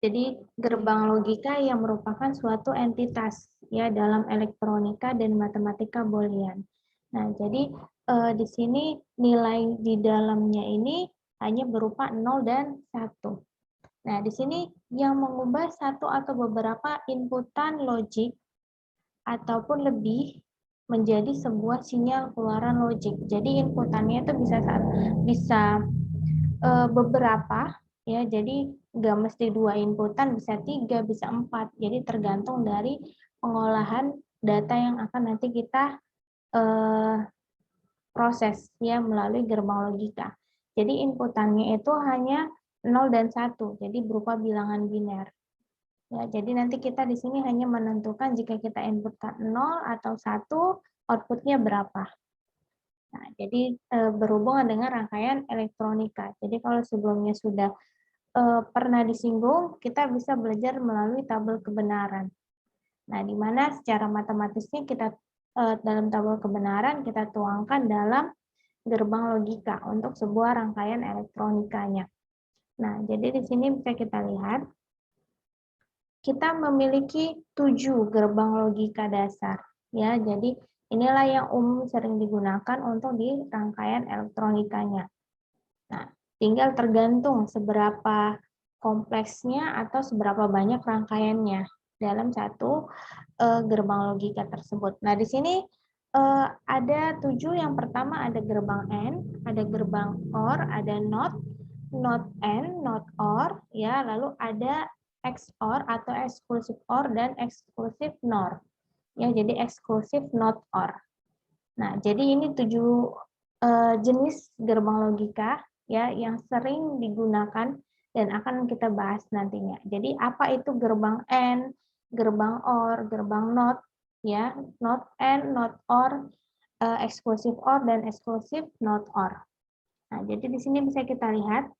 Jadi gerbang logika yang merupakan suatu entitas ya dalam elektronika dan matematika Boolean. Nah, jadi di sini nilai di dalamnya ini hanya berupa 0 dan 1. Nah, di sini yang mengubah satu atau beberapa inputan logik ataupun lebih menjadi sebuah sinyal keluaran logik. Jadi inputannya itu bisa beberapa ya, jadi nggak mesti 2 inputan, bisa 3, bisa 4. Jadi tergantung dari pengolahan data yang akan nanti kita eh, proses ya melalui gerbang logika. Jadi inputannya itu hanya 0 dan 1, jadi berupa bilangan biner. Ya, jadi nanti kita di sini hanya menentukan jika kita inputkan 0 atau 1, outputnya berapa. Nah, jadi berhubungan dengan rangkaian elektronika. Jadi kalau sebelumnya sudah pernah disinggung, kita bisa belajar melalui tabel kebenaran. Nah, di mana secara matematisnya kita dalam tabel kebenaran kita tuangkan dalam gerbang logika untuk sebuah rangkaian elektronikanya. Nah, jadi di sini bisa kita lihat, kita memiliki 7 gerbang logika dasar. Ya, jadi inilah yang umum sering digunakan untuk di rangkaian elektronikanya. Nah, tinggal tergantung seberapa kompleksnya atau seberapa banyak rangkaiannya dalam satu gerbang logika tersebut. Nah, di sini ada 7. Yang pertama ada gerbang AND, ada gerbang OR, ada NOT, NOT AND, NOT OR, ya, lalu ada XOR atau exclusive OR dan exclusive NOR. Ya, jadi exclusive NOT OR. Nah, jadi ini 7 jenis gerbang logika ya yang sering digunakan dan akan kita bahas nantinya. Jadi apa itu gerbang AND, gerbang OR, gerbang NOT ya, NOT AND, NOT OR, exclusive OR dan exclusive NOT OR. Nah, jadi di sini bisa kita lihat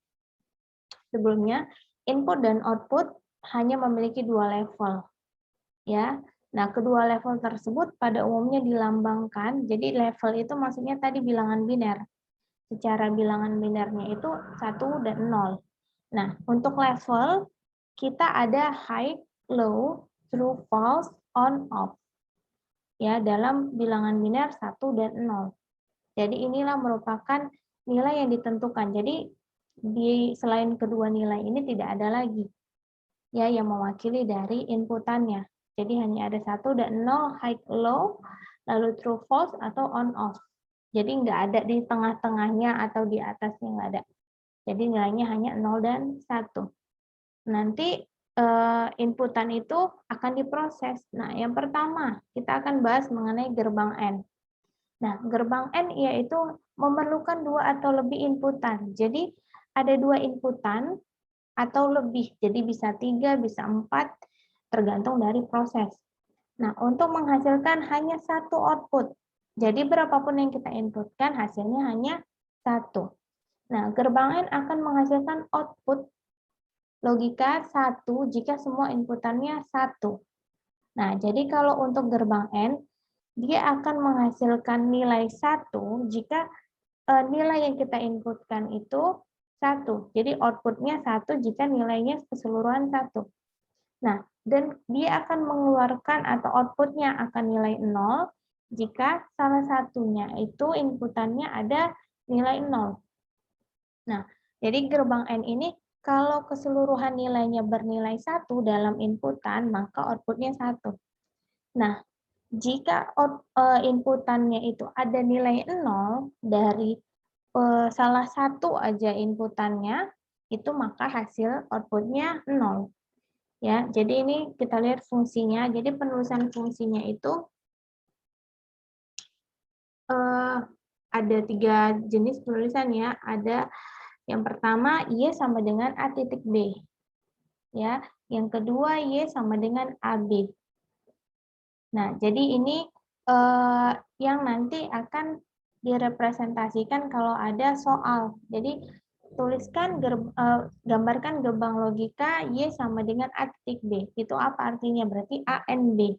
sebelumnya input dan output hanya memiliki 2 level ya. Nah, kedua level tersebut pada umumnya dilambangkan, jadi level itu maksudnya tadi bilangan biner. Secara bilangan binernya itu 1 dan 0. Nah, untuk level, kita ada high, low, true, false, on, off. Ya, dalam bilangan biner 1 dan 0. Jadi inilah merupakan nilai yang ditentukan. Jadi selain kedua nilai ini tidak ada lagi ya yang mewakili dari inputannya. Jadi hanya ada 1 dan 0, high, low, lalu true, false, atau on, off. Jadi nggak ada di tengah-tengahnya atau di atasnya, nggak ada. Jadi nilainya hanya 0 dan 1. Nanti inputan itu akan diproses. Nah, yang pertama kita akan bahas mengenai gerbang AND. Nah, gerbang AND yaitu memerlukan 2 atau lebih inputan. Jadi ada 2 inputan atau lebih. Jadi bisa 3, bisa 4, tergantung dari proses. Nah, untuk menghasilkan hanya 1 output. Jadi berapapun yang kita inputkan, hasilnya hanya 1. Nah, gerbang AND akan menghasilkan output logika 1 jika semua inputannya 1. Nah, jadi kalau untuk gerbang AND, dia akan menghasilkan nilai 1 jika nilai yang kita inputkan itu 1. Jadi outputnya 1 jika nilainya keseluruhan 1. Nah, dan dia akan mengeluarkan atau outputnya akan nilai 0 jika salah satunya itu inputannya ada nilai 0. Nah, jadi gerbang AND ini kalau keseluruhan nilainya bernilai 1 dalam inputan, maka outputnya 1. Nah, jika inputannya itu ada nilai 0 dari salah satu aja inputannya, itu maka hasil outputnya 0. Ya, jadi ini kita lihat fungsinya. Jadi penulisan fungsinya itu ada 3 jenis penulisan ya. Ada yang pertama Y sama dengan A titik B. Ya, yang kedua Y sama dengan AB. Nah, jadi ini yang nanti akan direpresentasikan kalau ada soal. Jadi gambarkan gerbang logika Y sama dengan A titik B. Itu apa artinya? Berarti A and B.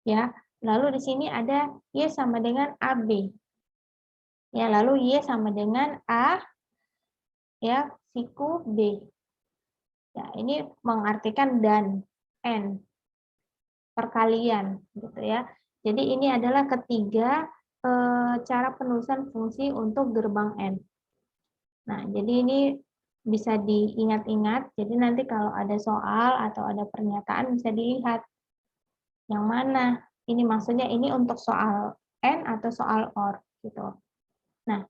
Ya. Lalu di sini ada Y sama dengan AB. Ya, lalu Y sama dengan A ya siku B. Ya, ini mengartikan dan, and, perkalian, gitu ya. Jadi ini adalah ketiga cara penulisan fungsi untuk gerbang and. Nah, jadi ini bisa diingat-ingat. Jadi nanti kalau ada soal atau ada pernyataan bisa dilihat yang mana. Ini maksudnya ini untuk soal and atau soal or gitu. Nah,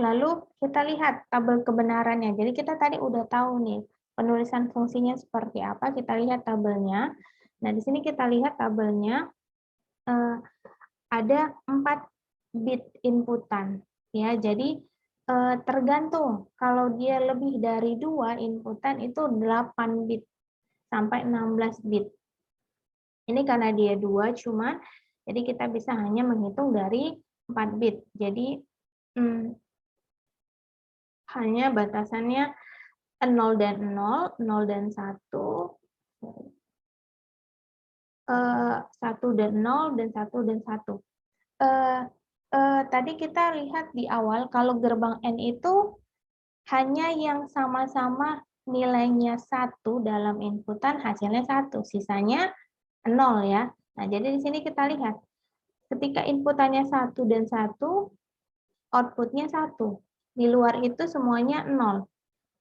lalu kita lihat tabel kebenarannya. Jadi kita tadi udah tahu nih penulisan fungsinya seperti apa. Kita lihat tabelnya. Nah, di sini kita lihat tabelnya ada 4 bit inputan. Ya, jadi tergantung. Kalau dia lebih dari 2 inputan itu 8 bit sampai 16 bit. Ini karena dia 2 cuman jadi kita bisa hanya menghitung dari 4 bit. Jadi hanya batasannya 0 dan 0, 0 dan 1, 1 dan 0, dan 1 dan 1. Tadi kita lihat di awal, kalau gerbang N itu hanya yang sama-sama nilainya 1 dalam inputan, hasilnya 1, sisanya 0 ya. Nah, jadi di sini kita lihat, ketika inputannya 1 dan 1, outputnya 1. Di luar itu semuanya 0.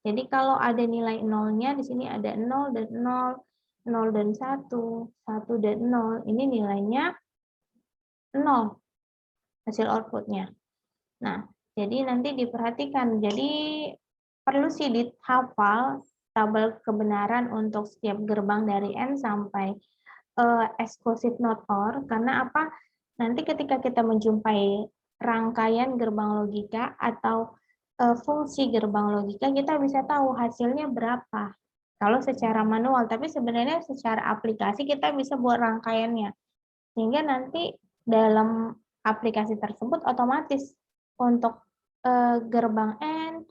Jadi kalau ada nilai nolnya, di sini ada 0 dan 0, 0 dan 1, 1 dan 0, ini nilainya 0 hasil outputnya. Nah, jadi nanti diperhatikan. Jadi perlu sih dihafal tabel kebenaran untuk setiap gerbang dari N sampai exclusive not or, karena apa? Nanti ketika kita menjumpai rangkaian gerbang logika atau fungsi gerbang logika, kita bisa tahu hasilnya berapa. Kalau secara manual, tapi sebenarnya secara aplikasi kita bisa buat rangkaiannya. Sehingga nanti dalam aplikasi tersebut otomatis untuk gerbang N,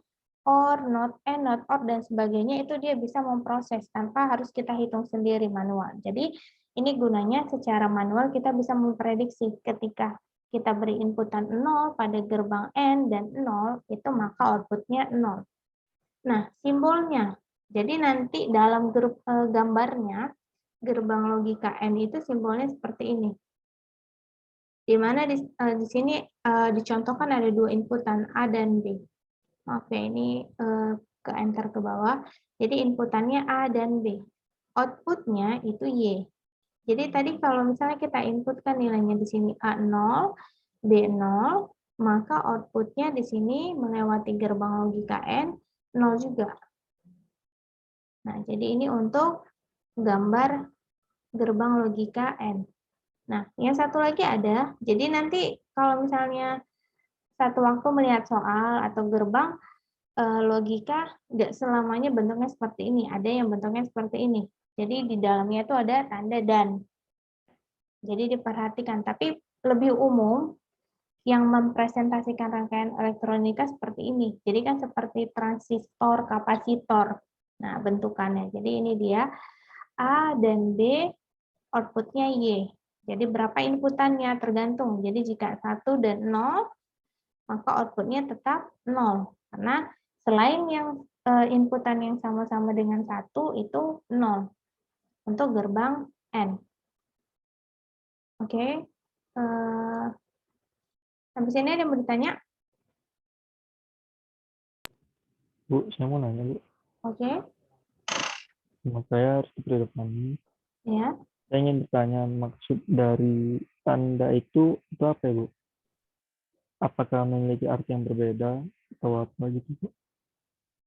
or, not or, dan sebagainya itu dia bisa memproses tanpa harus kita hitung sendiri manual. Jadi ini gunanya secara manual kita bisa memprediksi ketika kita beri inputan 0 pada gerbang N dan 0, itu maka outputnya 0. Nah, simbolnya. Jadi nanti dalam grup gambarnya, gerbang logika N itu simbolnya seperti ini. Di mana di sini dicontohkan ada 2 inputan A dan B. Maaf ya, ini ke enter ke bawah. Jadi inputannya A dan B. Outputnya itu Y. Jadi tadi kalau misalnya kita inputkan nilainya di sini A0, B0, maka outputnya di sini melewati gerbang logika N 0 juga. Nah, jadi ini untuk gambar gerbang logika N. Nah, yang satu lagi ada, jadi nanti kalau misalnya satu waktu melihat soal atau gerbang, logika nggak selamanya bentuknya seperti ini, ada yang bentuknya seperti ini. Jadi di dalamnya itu ada tanda dan. Jadi diperhatikan, tapi lebih umum yang mempresentasikan rangkaian elektronika seperti ini. Jadi kan seperti transistor, kapasitor. Nah, bentukannya. Jadi ini dia A dan B, outputnya Y. Jadi berapa inputannya tergantung. Jadi jika 1 dan 0, maka outputnya tetap 0. Karena selain yang inputan yang sama-sama dengan 1 itu 0 untuk gerbang N. Oke. Sampai sini ada yang mau ditanya? Bu, saya mau nanya, Bu. Oke. Nama saya Rizky Pridopani. Ya. Saya ingin bertanya maksud dari tanda itu apa ya, Bu? Apakah memiliki arti yang berbeda atau apa gitu, Bu?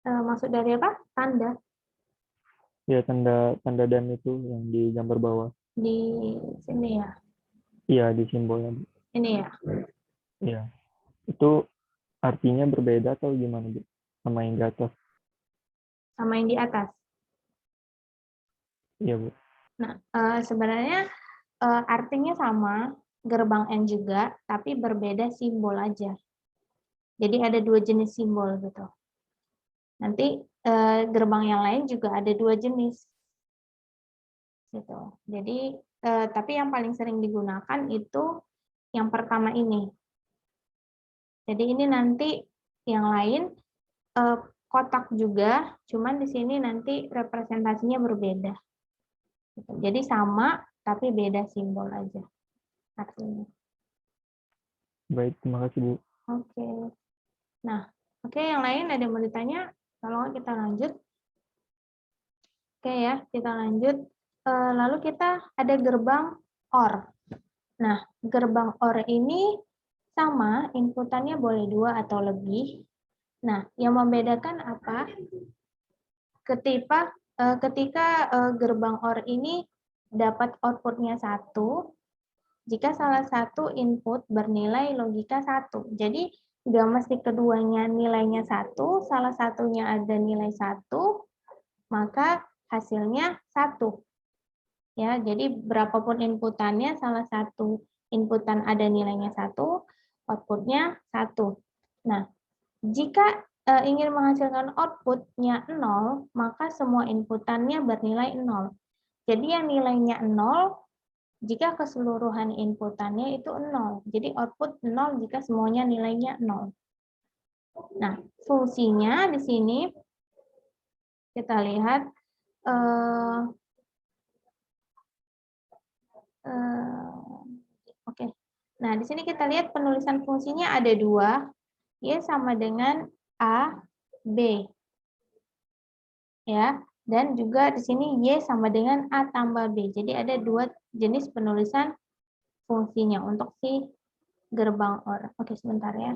Maksud dari apa? Tanda. Ya, tanda dan itu yang di gambar bawah. Di sini ya. Iya, di simbolnya, Bu. Ini ya. Iya. Itu artinya berbeda atau gimana, Bu? Sama yang di atas. Sama yang di atas. Iya, Bu. Nah, sebenarnya artinya sama, gerbang N juga, tapi berbeda simbol aja. Jadi ada 2 jenis simbol gitu. Nanti gerbang yang lain juga ada 2 jenis. Gitu. Jadi tapi yang paling sering digunakan itu yang pertama ini. Jadi ini nanti yang lain kotak juga, cuman di sini nanti representasinya berbeda. Jadi sama, tapi beda simbol aja artinya. Baik, terima kasih, Bu. Oke. Nah, oke, yang lain ada yang mau ditanya? Kalau nggak kita lanjut. Oke ya, kita lanjut. Lalu kita ada gerbang OR. Nah, gerbang OR ini sama, inputannya boleh 2 atau lebih. Nah, yang membedakan apa? Ketika gerbang OR ini dapat outputnya 1, jika salah satu input bernilai logika 1. Jadi, nggak mesti keduanya nilainya 1, salah satunya ada nilai 1, maka hasilnya 1. Ya, jadi berapapun inputannya, salah satu inputan ada nilainya 1, outputnya 1. Nah, jika ingin menghasilkan outputnya 0, maka semua inputannya bernilai 0. Jadi yang nilainya 0, jika keseluruhan inputannya itu 0. Jadi output 0 jika semuanya nilainya 0. Nah, fungsinya di sini kita lihat Oke. Nah, di sini kita lihat penulisan fungsinya ada 2, Y sama dengan A, B. Ya, dan juga di sini Y sama dengan A tambah B. Jadi ada 2 jenis penulisan fungsinya untuk si gerbang OR. Oke, sebentar ya.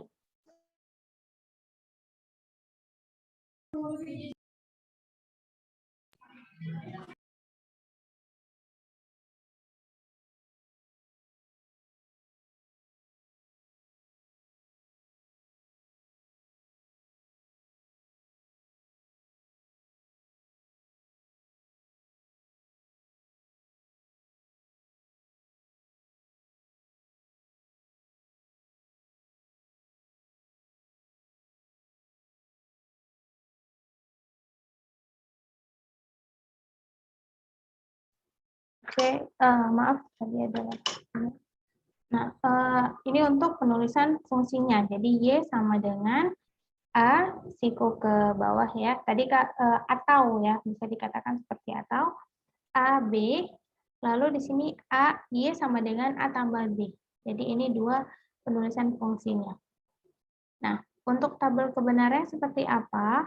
Oke, maaf tadi ada. Nah, ini untuk penulisan fungsinya. Jadi Y sama dengan A, siku ke bawah ya. Tadi atau ya, bisa dikatakan seperti atau. A, B, lalu di sini A, Y sama dengan A tambah B. Jadi ini 2 penulisan fungsinya. Nah, untuk tabel kebenarannya seperti apa?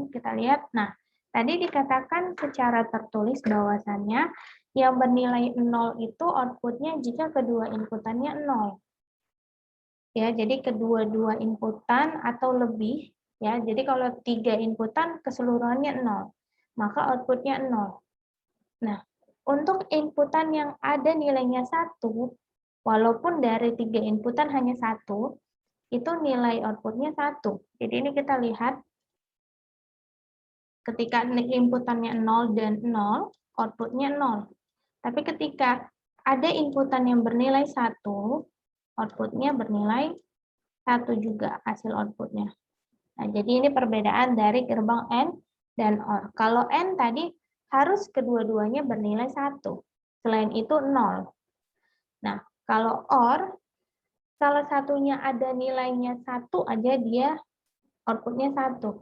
Kita lihat. Nah, tadi dikatakan secara tertulis bahwasannya yang bernilai 0 itu outputnya jika kedua inputannya 0. Ya, jadi kedua-dua inputan atau lebih, ya. Jadi kalau 3 inputan keseluruhannya 0, maka outputnya 0. Nah, untuk inputan yang ada nilainya 1, walaupun dari 3 inputan hanya 1, itu nilai outputnya 1. Jadi ini kita lihat, ketika inputannya 0 dan 0, outputnya 0. Tapi ketika ada inputan yang bernilai 1, outputnya bernilai 1 juga hasil outputnya. Nah, jadi ini perbedaan dari gerbang AND dan OR. Kalau AND tadi harus kedua-duanya bernilai 1. Selain itu 0. Nah, kalau OR, salah satunya ada nilainya 1 aja, dia outputnya 1.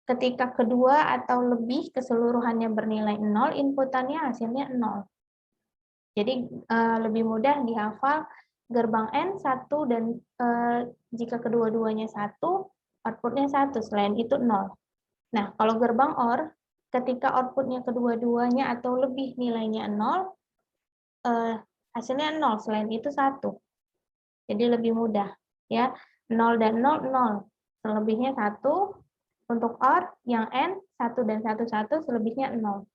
Ketika kedua atau lebih keseluruhannya bernilai 0, inputannya hasilnya 0. Jadi lebih mudah dihafal gerbang AND 1 dan jika kedua-duanya 1, outputnya 1, selain itu 0. Nah, kalau gerbang OR, ketika outputnya kedua-duanya atau lebih nilainya 0, hasilnya 0, selain itu 1. Jadi lebih mudah. Ya, 0 dan 0, 0. Selebihnya 1. Untuk OR, yang AND, 1 dan 1, 1, selebihnya 0.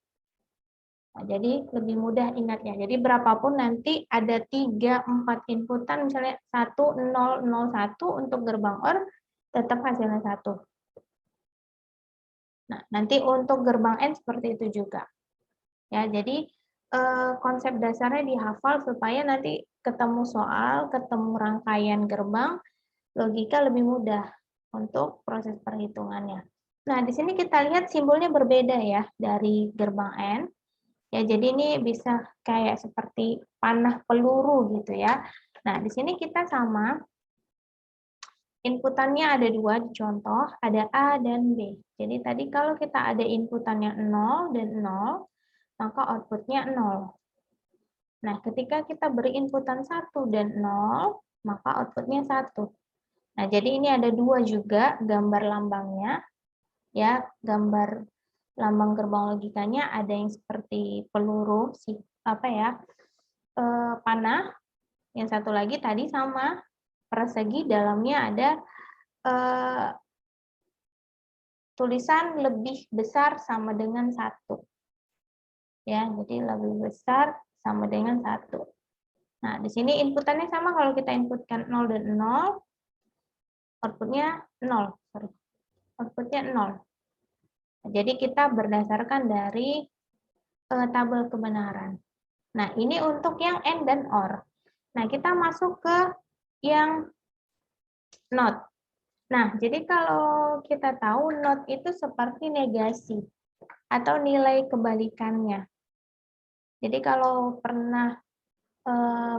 Nah, jadi lebih mudah ingatnya. Jadi berapapun nanti ada 3, 4 inputan, misalnya 1, 0, 0, 1 untuk gerbang OR, tetap hasilnya 1. Nah, nanti untuk gerbang AND seperti itu juga. Ya, jadi konsep dasarnya dihafal supaya nanti ketemu soal, ketemu rangkaian gerbang, logika lebih mudah untuk proses perhitungannya. Nah, di sini kita lihat simbolnya berbeda ya dari gerbang AND. Ya, jadi ini bisa kayak seperti panah peluru gitu ya. Nah, di sini kita sama inputannya ada dua di contoh, ada A dan B. Jadi tadi kalau kita ada inputannya 0 dan 0, maka outputnya 0. Nah, ketika kita beri inputan 1 dan 0, maka outputnya 1. Nah, jadi ini ada dua juga gambar lambangnya. Ya, gambar lambang gerbang logikanya ada yang seperti peluru, panah. Yang satu lagi tadi sama persegi, dalamnya ada tulisan lebih besar sama dengan 1. Ya, jadi lebih besar sama dengan 1. Nah, di sini inputannya sama, kalau kita inputkan 0 dan 0, outputnya 0. Outputnya 0. Jadi kita berdasarkan dari tabel kebenaran. Nah, ini untuk yang AND dan OR. Nah, kita masuk ke yang NOT. Nah, jadi kalau kita tahu NOT itu seperti negasi atau nilai kebalikannya. Jadi kalau pernah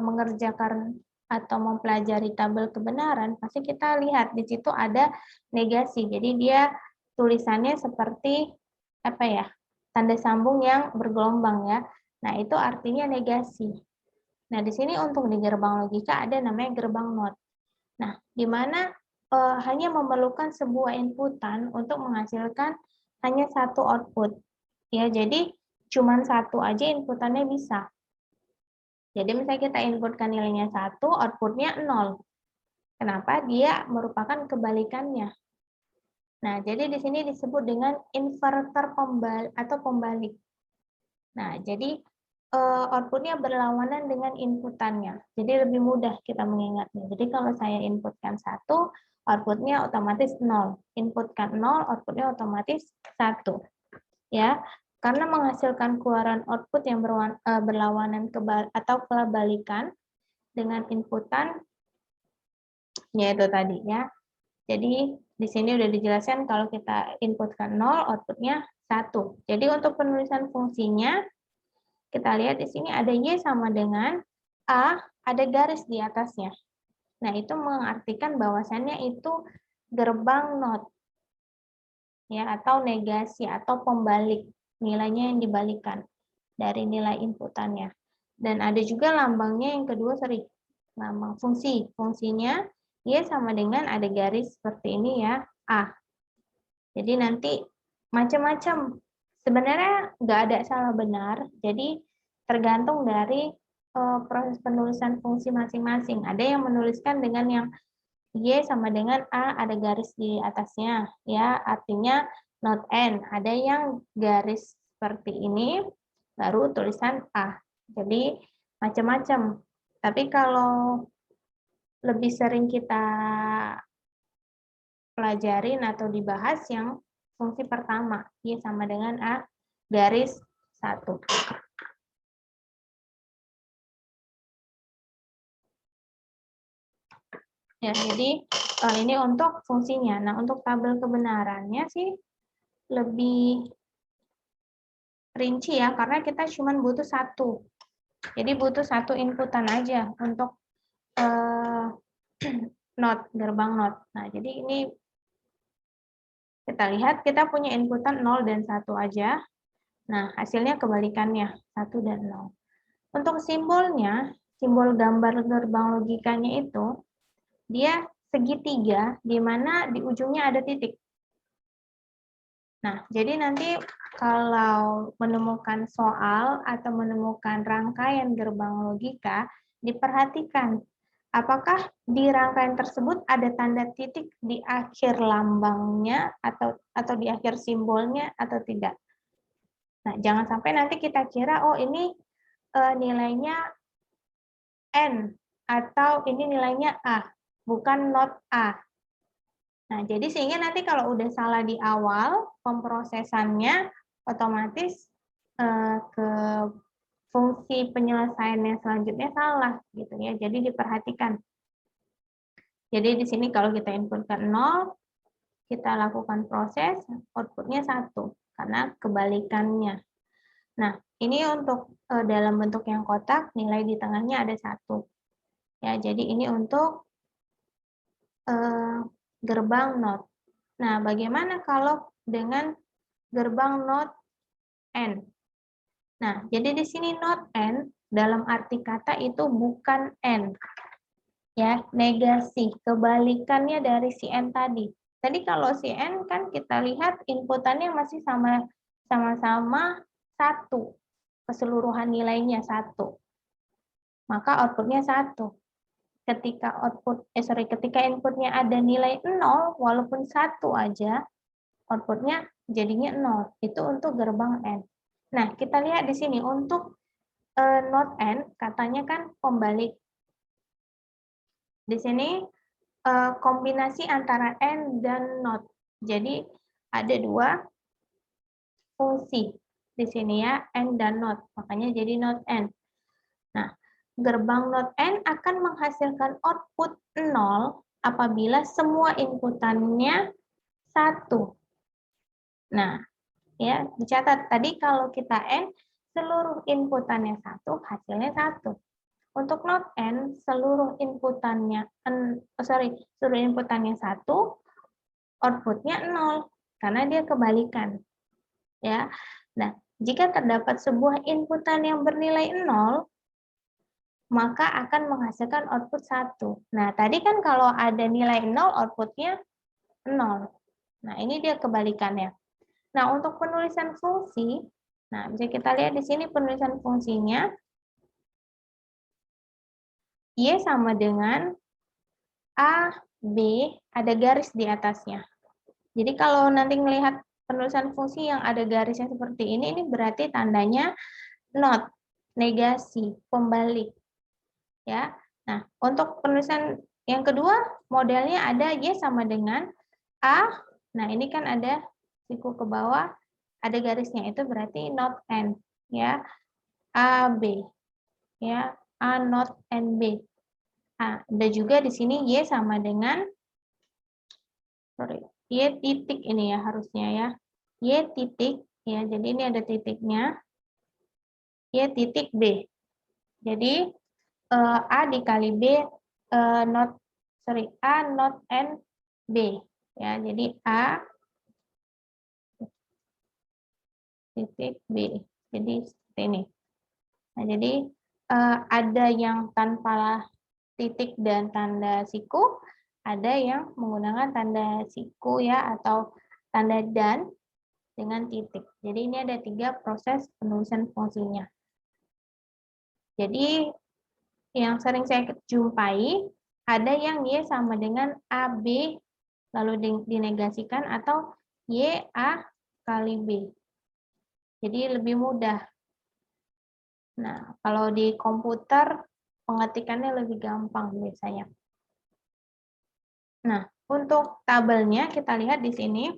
mengerjakan atau mempelajari tabel kebenaran, pasti kita lihat di situ ada negasi. Jadi dia tulisannya seperti tanda sambung yang bergelombang ya. Nah, itu artinya negasi. Nah, di sini untuk di gerbang logika ada namanya gerbang NOT. Nah, di mana hanya memerlukan sebuah inputan untuk menghasilkan hanya satu output. Ya, jadi cuma satu aja inputannya bisa. Jadi misalnya kita inputkan nilainya 1, outputnya 0. Kenapa? Dia merupakan kebalikannya. Nah, jadi di sini disebut dengan inverter pembalik. Nah, jadi outputnya berlawanan dengan inputannya. Jadi lebih mudah kita mengingatnya. Jadi kalau saya inputkan 1, outputnya otomatis 0. Inputkan 0, outputnya otomatis 1. Ya, karena menghasilkan keluaran output yang berlawanan atau kebalikan dengan inputan, yaitu tadi ya. Jadi di sini udah dijelaskan kalau kita inputkan 0, outputnya 1. Jadi untuk penulisan fungsinya, kita lihat di sini ada Y sama dengan A, ada garis di atasnya. Nah, itu mengartikan bahwasannya itu gerbang NOT. Ya, atau negasi atau pembalik, nilainya yang dibalikan dari nilai inputannya. Dan ada juga lambangnya yang kedua lambang fungsi. Fungsinya Y sama dengan ada garis seperti ini ya, A. Jadi nanti macam-macam. Sebenarnya nggak ada salah benar, jadi tergantung dari proses penulisan fungsi masing-masing. Ada yang menuliskan dengan yang Y sama dengan A, ada garis di atasnya, ya artinya not N. Ada yang garis seperti ini, baru tulisan A. Jadi macam-macam. Tapi kalau lebih sering kita pelajarin atau dibahas yang fungsi pertama, Y sama dengan A garis 1. Ya, jadi ini untuk fungsinya. Nah, untuk tabel kebenarannya sih lebih rinci ya, karena kita cuma butuh satu. Jadi butuh satu inputan aja untuk NOT, gerbang NOT. Nah, jadi ini kita lihat kita punya inputan 0 dan 1 aja. Nah, hasilnya kebalikannya, 1 dan 0. Untuk simbolnya, simbol gambar gerbang logikanya itu, dia segitiga, di mana di ujungnya ada titik. Nah, jadi nanti kalau menemukan soal atau menemukan rangkaian gerbang logika, diperhatikan apakah di rangkaian tersebut ada tanda titik di akhir lambangnya atau di akhir simbolnya atau tidak. Nah, jangan sampai nanti kita kira, oh ini nilainya N, atau ini nilainya A, bukan not A. Nah, jadi sehingga nanti kalau udah salah di awal, pemrosesannya otomatis ke fungsi penyelesaiannya selanjutnya salah, gitu ya. Jadi diperhatikan. Jadi di sini kalau kita inputkan 0, kita lakukan proses, outputnya 1, karena kebalikannya. Nah, ini untuk dalam bentuk yang kotak, nilai di tengahnya ada 1. Ya, jadi ini untuk gerbang NOT. Nah, bagaimana kalau dengan gerbang NOT N? Nah, jadi di sini NOT N dalam arti kata itu bukan N. Ya, negasi, kebalikannya dari si N tadi. Tadi kalau si N kan kita lihat inputannya masih sama-sama 1. Keseluruhan nilainya 1. Maka outputnya 1. Ketika inputnya ada nilai 0, walaupun 1 aja, outputnya jadinya 0. Itu untuk gerbang N. Nah, kita lihat di sini untuk NOT N, katanya kan pembalik. Di sini kombinasi antara N dan NOT. Jadi ada 2 fungsi di sini ya, N dan NOT. Makanya jadi NOT N. Nah, gerbang NOT N akan menghasilkan output 0 apabila semua inputannya 1. Nah, ya, dicatat tadi kalau kita N, seluruh inputannya 1, hasilnya 1. Untuk NOT N, seluruh inputannya 1, outputnya 0 karena dia kebalikan. Ya. Nah, jika terdapat sebuah inputan yang bernilai 0, maka akan menghasilkan output 1. Nah, tadi kan kalau ada nilai 0, outputnya 0. Nah, ini dia kebalikannya. Nah, untuk penulisan fungsi, nah bisa kita lihat di sini penulisan fungsinya, Y sama dengan A, B, ada garis di atasnya. Jadi kalau nanti melihat penulisan fungsi yang ada garisnya seperti ini berarti tandanya NOT, negasi, pembalik. Ya. Nah, untuk penulisan yang kedua, modelnya ada Y sama dengan A. Nah, ini kan ada siku ke bawah, ada garisnya, itu berarti NOT N. Ya. A, B. Ya, A, NOT, N, B. Nah, ada juga di sini Y sama dengan, Y titik ini ya harusnya ya. Y titik, ya, jadi ini ada titiknya. Y titik B. Jadi, A dikali B, A not N, B. Ya, jadi A titik B. Jadi seperti ini. Nah, jadi ada yang tanpa titik dan tanda siku, ada yang menggunakan tanda siku ya atau tanda dan dengan titik. Jadi ini ada 3 proses penulisan fungsinya. Jadi yang sering saya jumpai, ada yang Y sama dengan AB lalu dinegasikan atau Y A kali B. Jadi lebih mudah. Nah, kalau di komputer pengetikannya lebih gampang biasanya. Nah, untuk tabelnya kita lihat di sini.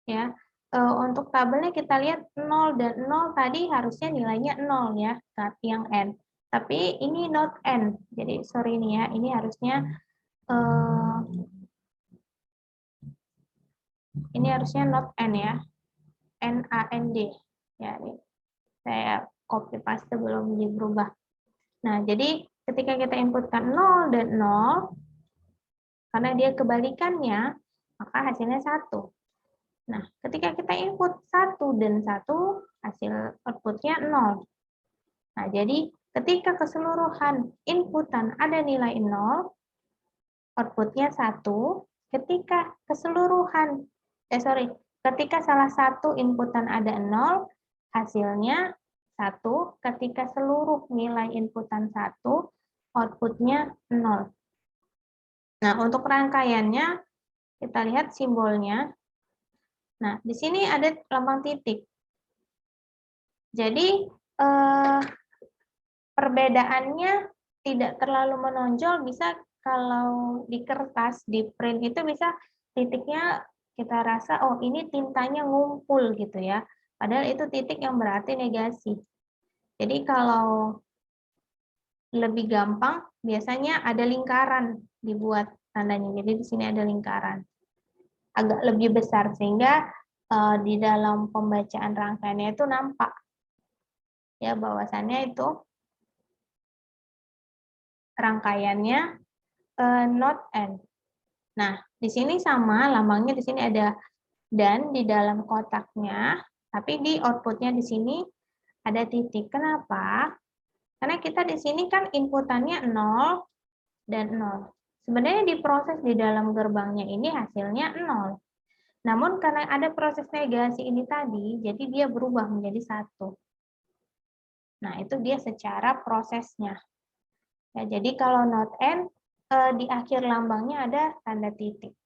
Ya. Untuk tabelnya kita lihat 0 dan 0 tadi harusnya nilainya 0 ya, yang N. Tapi ini not N. Jadi sorry nih ya, ini harusnya not N ya. NAND. Ya, ini saya copy paste belum berubah. Nah, jadi ketika kita inputkan 0 dan 0, karena dia kebalikannya, maka hasilnya 1. Nah, ketika kita input 1 dan 1, hasil outputnya 0. Nah, jadi ketika keseluruhan inputan ada nilai 0, outputnya 1. Ketika ketika salah satu inputan ada 0, hasilnya 1. Ketika seluruh nilai inputan 1, outputnya 0. Nah, untuk rangkaiannya, kita lihat simbolnya. Nah, di sini ada lambang titik. Jadi, perbedaannya tidak terlalu menonjol, bisa kalau di kertas, di print itu bisa titiknya kita rasa, oh ini tintanya ngumpul gitu ya. Padahal itu titik yang berarti negasi. Jadi kalau lebih gampang, biasanya ada lingkaran dibuat tandanya. Jadi di sini ada lingkaran. Agak lebih besar, sehingga di dalam pembacaan rangkaiannya itu nampak ya bahwasannya itu rangkaiannya not and. Nah, di sini sama lambangnya di sini ada dan di dalam kotaknya, tapi di outputnya di sini ada titik. Kenapa? Karena kita di sini kan inputannya 0 dan 0. Sebenarnya diproses di dalam gerbangnya ini hasilnya 0. Namun karena ada proses negasi ini tadi, jadi dia berubah menjadi 1. Nah, itu dia secara prosesnya. Ya, jadi kalau not and, di akhir lambangnya ada tanda titik.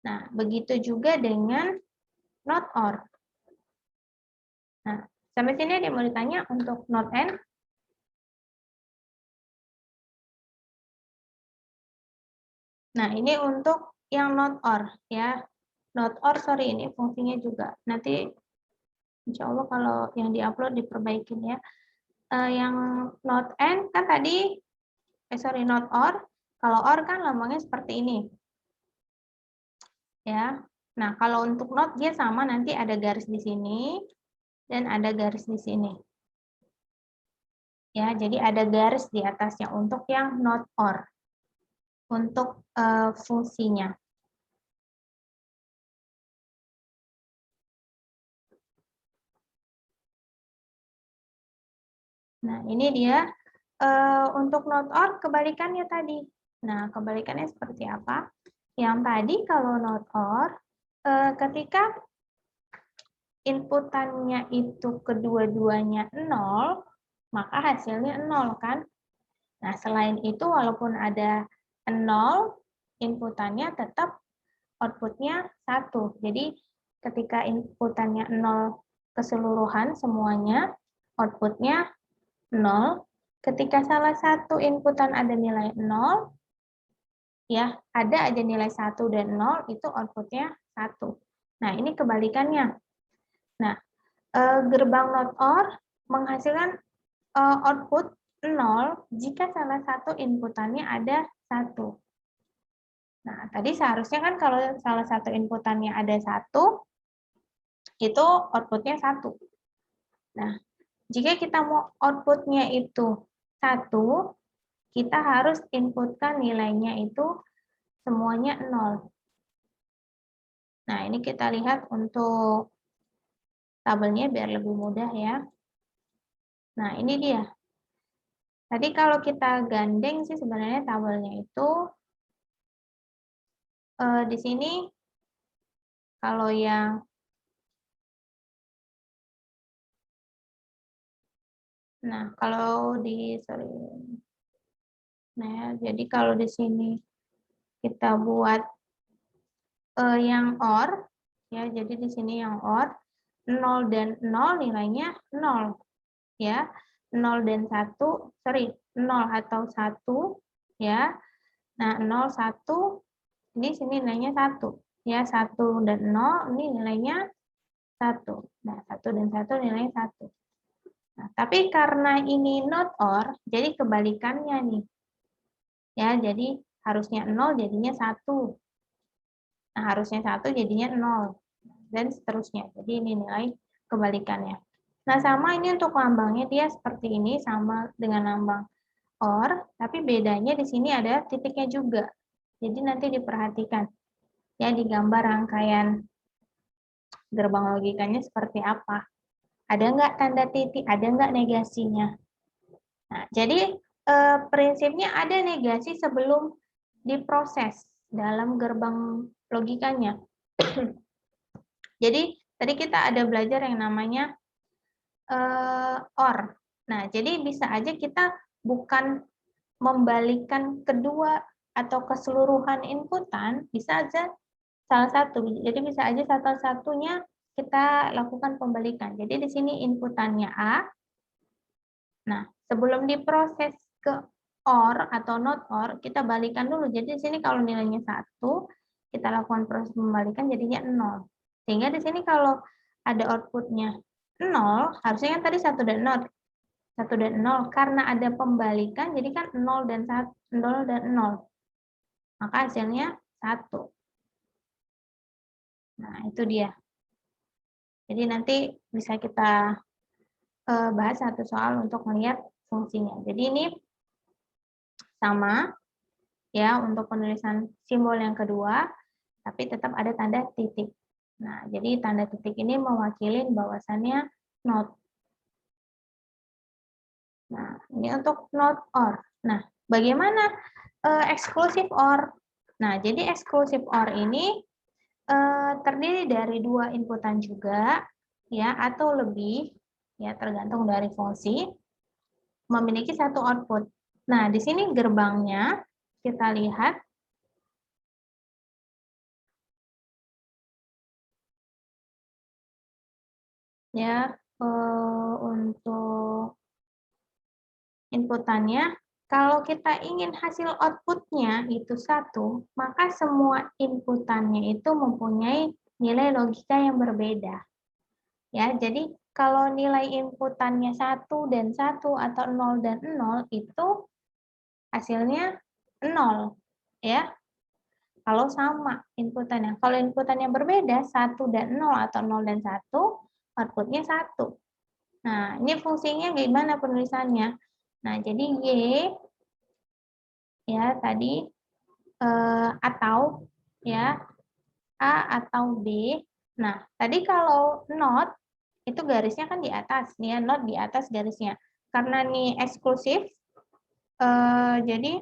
Nah, begitu juga dengan not or. Nah, sampai sini ada yang mau ditanya untuk not and? Nah, ini untuk yang not or ya. Not or, sorry, ini fungsinya juga. Nanti insya Allah kalau yang diupload diperbaikin ya. Yang not and kan tadi, not or. Kalau or kan lambangnya seperti ini. Ya. Nah, kalau untuk not dia sama, nanti ada garis di sini dan ada garis di sini. Ya, jadi ada garis di atasnya untuk yang not or. Untuk fungsinya. Nah, ini dia untuk not or kebalikannya tadi. Nah, kebalikannya seperti apa? Yang tadi kalau not or, ketika inputannya itu kedua-duanya 0, maka hasilnya 0 kan? Nah, selain itu walaupun ada 0, inputannya tetap outputnya 1. Jadi, ketika inputannya 0 keseluruhan semuanya, outputnya 0. Ketika salah satu inputan ada nilai 0, ya, ada aja nilai 1 dan 0, itu outputnya 1. Nah, ini kebalikannya. Nah, gerbang not or menghasilkan output 0 jika salah satu inputannya ada 1. Nah, tadi seharusnya kan kalau salah satu inputannya ada 1, itu outputnya 1. Nah, jika kita mau outputnya itu 1, kita harus inputkan nilainya itu semuanya 0. Nah, ini kita lihat untuk tabelnya biar lebih mudah ya. Nah, ini dia. Tadi kalau kita gandeng sih sebenarnya tabelnya itu di sini kalau yang kalau di jadi kalau di sini kita buat yang OR ya, jadi di sini yang OR 0 dan 0 nilainya 0 ya. 0 dan 1, 0 atau 1 ya. Nah, 0 1 ini sini nilainya 1 ya, 1 dan 0 ini nilainya 1. Nah, 1 dan 1 nilainya 1. Nah, tapi karena ini not or, jadi kebalikannya nih. Ya, jadi harusnya 0 jadinya 1. Nah, harusnya 1 jadinya 0. Dan seterusnya. Jadi ini nilai kebalikannya. Nah, sama ini untuk lambangnya dia seperti ini, sama dengan lambang OR, tapi bedanya di sini ada titiknya juga. Jadi nanti diperhatikan. Ya, di gambar rangkaian gerbang logikanya seperti apa. Ada nggak tanda titik, ada nggak negasinya. Nah, jadi prinsipnya ada negasi sebelum diproses dalam gerbang logikanya. Jadi tadi kita ada belajar yang namanya OR. Nah, jadi bisa aja kita bukan membalikkan kedua atau keseluruhan inputan, bisa aja salah satu. Jadi bisa aja satu-satunya kita lakukan pembalikan. Jadi di sini inputannya A. Nah, sebelum diproses ke OR atau not OR, kita balikan dulu. Jadi di sini kalau nilainya 1, kita lakukan proses pembalikan jadinya 0. Sehingga di sini kalau ada outputnya 0, harusnya kan tadi 1 dan 0. 1 dan 0, karena ada pembalikan, jadi kan 0 dan 0. Maka hasilnya 1. Nah, itu dia. Jadi nanti bisa kita bahas satu soal untuk melihat fungsinya. Jadi ini sama ya untuk penulisan simbol yang kedua, tapi tetap ada tanda titik. Nah, jadi tanda titik ini mewakili bahwasannya not. Nah, ini untuk not or. Nah, bagaimana exclusive or? Nah, jadi exclusive or ini terdiri dari dua inputan juga, ya, atau lebih, ya, tergantung dari fungsi, memiliki satu output. Nah, di sini gerbangnya kita lihat. Ya, untuk inputannya, kalau kita ingin hasil outputnya itu satu, maka semua inputannya itu mempunyai nilai logika yang berbeda. Ya, jadi kalau nilai inputannya 1 dan 1 atau 0 dan 0 itu hasilnya 0. Ya, kalau sama inputannya. Kalau inputannya berbeda, 1 dan 0 atau 0 dan 1, outputnya 1. Nah, ini fungsinya gimana penulisannya? Nah, jadi Y ya tadi atau ya A atau B. Nah, tadi kalau not itu garisnya kan di atas, nih ya, not di atas garisnya. Karena nih eksklusif, jadi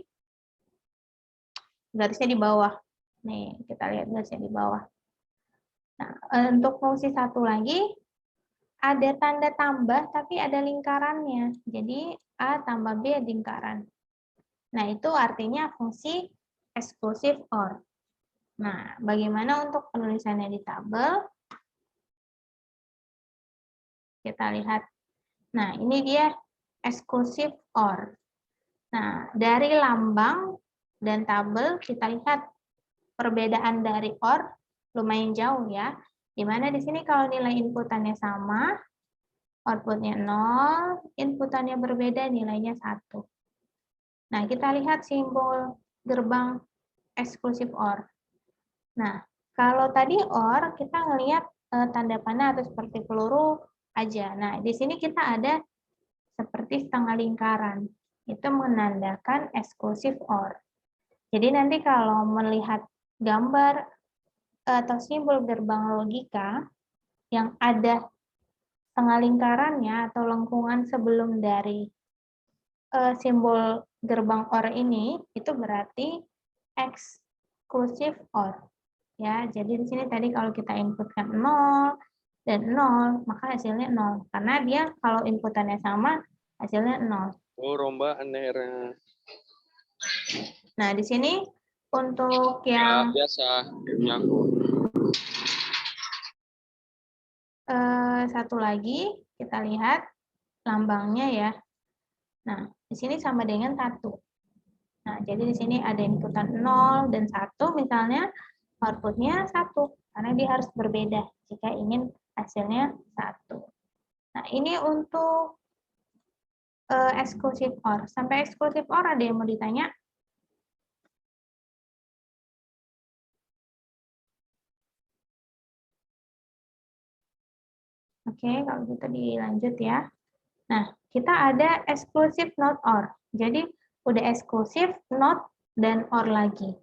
garisnya di bawah. Nih, kita lihat garisnya di bawah. Nah, untuk fungsi satu lagi, ada tanda tambah tapi ada lingkarannya. Jadi A tambah B lingkaran. Nah, itu artinya fungsi exclusive OR. Nah, bagaimana untuk penulisannya di tabel? Kita lihat. Nah, ini dia exclusive OR. Nah, dari lambang dan tabel kita lihat perbedaan dari OR lumayan jauh ya. Dimana di sini kalau nilai inputannya sama, outputnya 0, inputannya berbeda, nilainya 1. Nah, kita lihat simbol gerbang exclusive OR. Nah, kalau tadi OR, kita ngelihat tanda panah atau seperti peluru aja. Nah, di sini kita ada seperti setengah lingkaran. Itu menandakan exclusive OR. Jadi nanti kalau melihat gambar atau simbol gerbang logika yang ada setengah lingkarannya atau lengkungan sebelum dari simbol gerbang OR ini, itu berarti exclusive OR. Ya, jadi di sini tadi kalau kita inputkan 0 dan 0, maka hasilnya 0. Karena dia kalau inputannya sama, hasilnya 0. Oh, rombaan daerah. Nah, di sini untuk yang biasa nyangkut. Satu lagi, kita lihat lambangnya ya. Nah, di sini sama dengan 1. Nah, jadi di sini ada inputan 0 dan 1, misalnya outputnya 1, karena dia harus berbeda jika ingin hasilnya 1. Nah, ini untuk exclusive OR. Sampai exclusive OR ada yang mau ditanya? Oke, kalau gitu dilanjut ya. Nah, kita ada exclusive not OR. Jadi, udah eksklusif, not, dan OR lagi.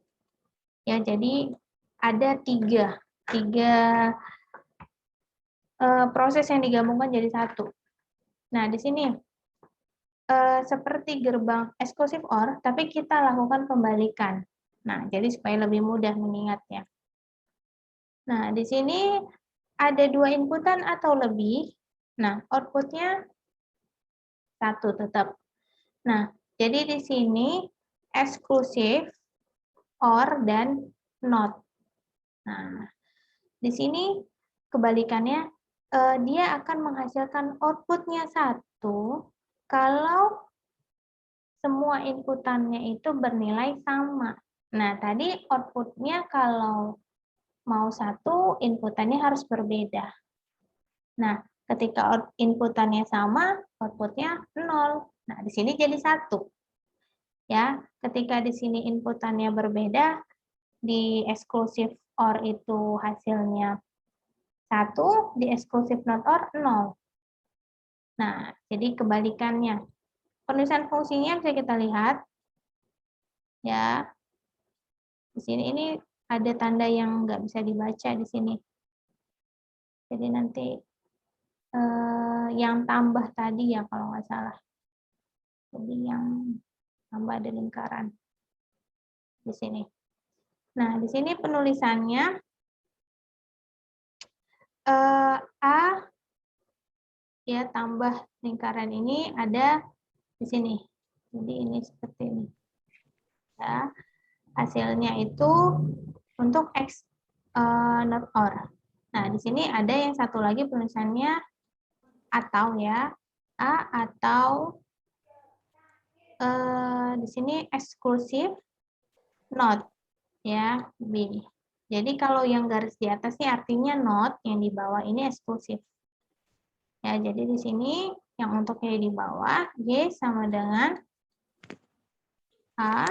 Ya, jadi ada tiga proses yang digabungkan jadi satu. Nah, di sini seperti gerbang eksklusif OR, tapi kita lakukan pembalikan. Nah, jadi supaya lebih mudah mengingatnya. Nah, di sini ada 2 inputan atau lebih. Nah, outputnya 1 tetap. Nah, jadi di sini eksklusif, OR, dan not. Nah, di sini kebalikannya, dia akan menghasilkan outputnya 1 kalau semua inputannya itu bernilai sama. Nah, tadi outputnya kalau mau 1, inputannya harus berbeda. Nah, ketika inputannya sama, outputnya 0. Nah, di sini jadi 1. Ya, ketika di sini inputannya berbeda, di exclusive OR itu hasilnya 1, di exclusive not or 0. Nah, jadi kebalikannya. Penulisan fungsinya bisa kita lihat. Ya, di sini ini ada tanda yang nggak bisa dibaca di sini. Jadi nanti yang tambah tadi ya kalau nggak salah. Jadi yang tambah ada lingkaran di sini. Nah, di sini penulisannya A ya tambah lingkaran ini ada di sini. Jadi ini seperti ini. Ya, hasilnya itu untuk X not or. Nah, di sini ada yang satu lagi penulisannya atau ya, A atau di sini eksklusif not ya, B. Jadi kalau yang garis di atas ini artinya not, yang di bawah ini eksklusif. Ya, jadi di sini yang untuknya di bawah Y sama dengan A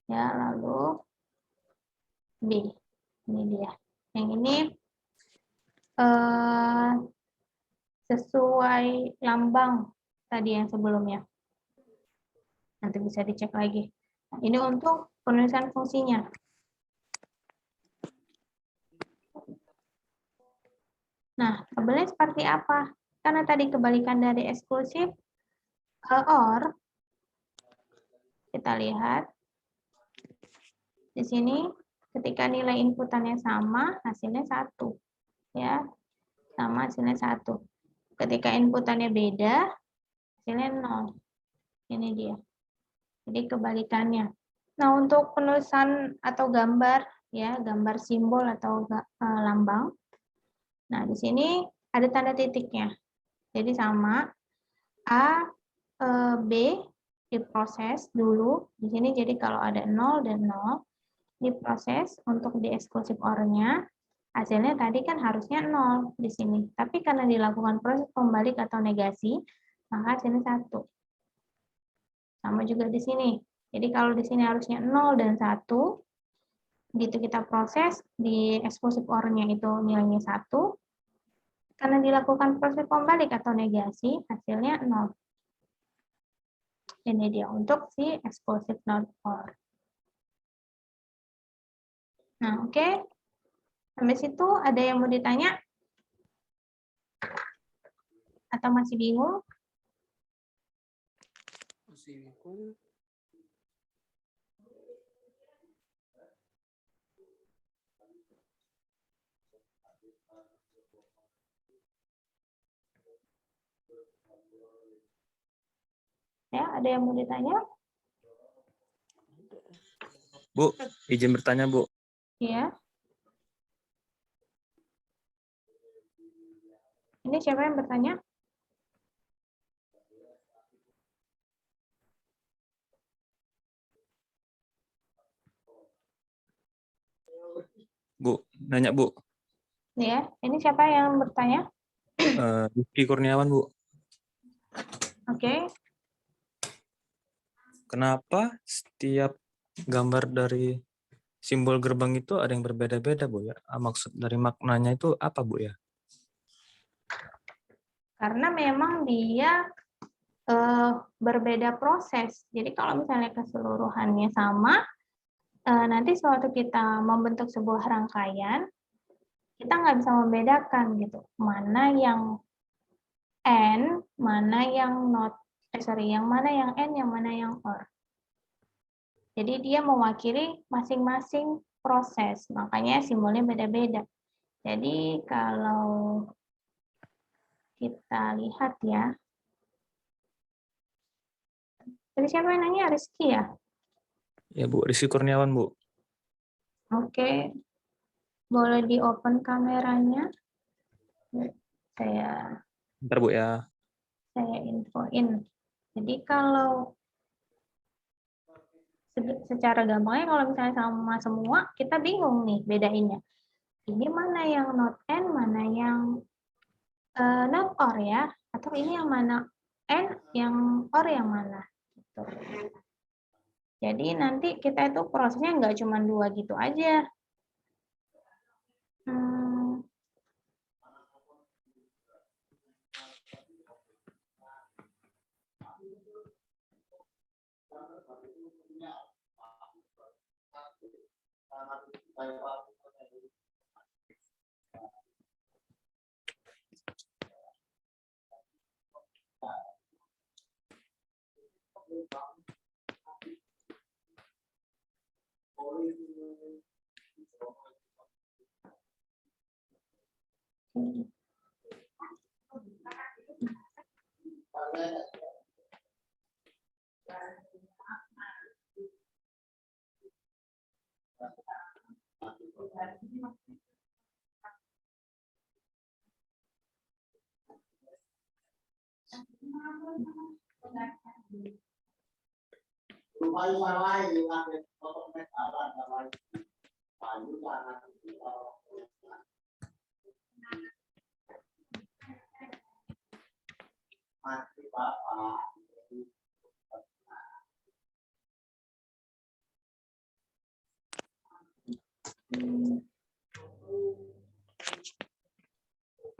ya, lalu B. Ini dia. Yang ini sesuai lambang tadi yang sebelumnya. Nanti bisa dicek lagi. Nah, ini untuk penulisan fungsinya. Nah, tabelnya seperti apa? Karena tadi kebalikan dari eksklusif or, kita lihat di sini ketika nilai inputannya sama, hasilnya 1. Ya, sama hasilnya 1. Ketika inputannya beda, hasilnya 0. Ini dia. Jadi kebalikannya. Nah, untuk penulisan atau gambar, ya, gambar simbol atau lambang. Nah, di sini ada tanda titiknya. Jadi sama A, B diproses dulu. Di sini jadi kalau ada 0 dan 0 diproses untuk di exclusive OR-nya. Hasilnya tadi kan harusnya 0 di sini. Tapi karena dilakukan proses pembalik atau negasi, maka hasilnya 1. Sama juga di sini. Jadi kalau di sini harusnya 0 dan 1, begitu kita proses di exclusive OR-nya itu nilainya 1. Karena dilakukan proses pembalik atau negasi, hasilnya 0. Ini dia untuk si exclusive not OR. Nah, oke. Sampai situ ada yang mau ditanya? Atau masih bingung? Masih bingung. Ya, ada yang mau ditanya? Bu, izin bertanya, Bu. Iya. Ini siapa yang bertanya? Bu, nanya, Bu. Ya, ini siapa yang bertanya? Rizky Kurniawan, Bu. Oke. Kenapa setiap gambar dari simbol gerbang itu ada yang berbeda-beda, Bu, ya? Maksud dari maknanya itu apa, Bu, ya? Karena memang dia berbeda proses. Jadi kalau misalnya keseluruhannya sama, nanti suatu kita membentuk sebuah rangkaian, kita nggak bisa membedakan gitu, mana yang N, mana yang yang mana yang N, yang mana yang OR. Jadi dia mewakili masing-masing proses, makanya simbolnya beda-beda. Jadi kalau kita lihat ya, tadi siapa yang nanya? Rizky ya? Ya, Bu. Rizky Kurniawan, Bu. Oke, boleh di open kameranya. Bentar, Bu, ya. Saya infoin. Jadi kalau secara gampangnya kalau misalnya sama semua, kita bingung nih bedainnya. Ini mana yang not N, mana yang not OR ya, atau ini yang mana N, yang OR yang mana. Gitu. Jadi nanti kita itu prosesnya nggak cuma 2 gitu aja.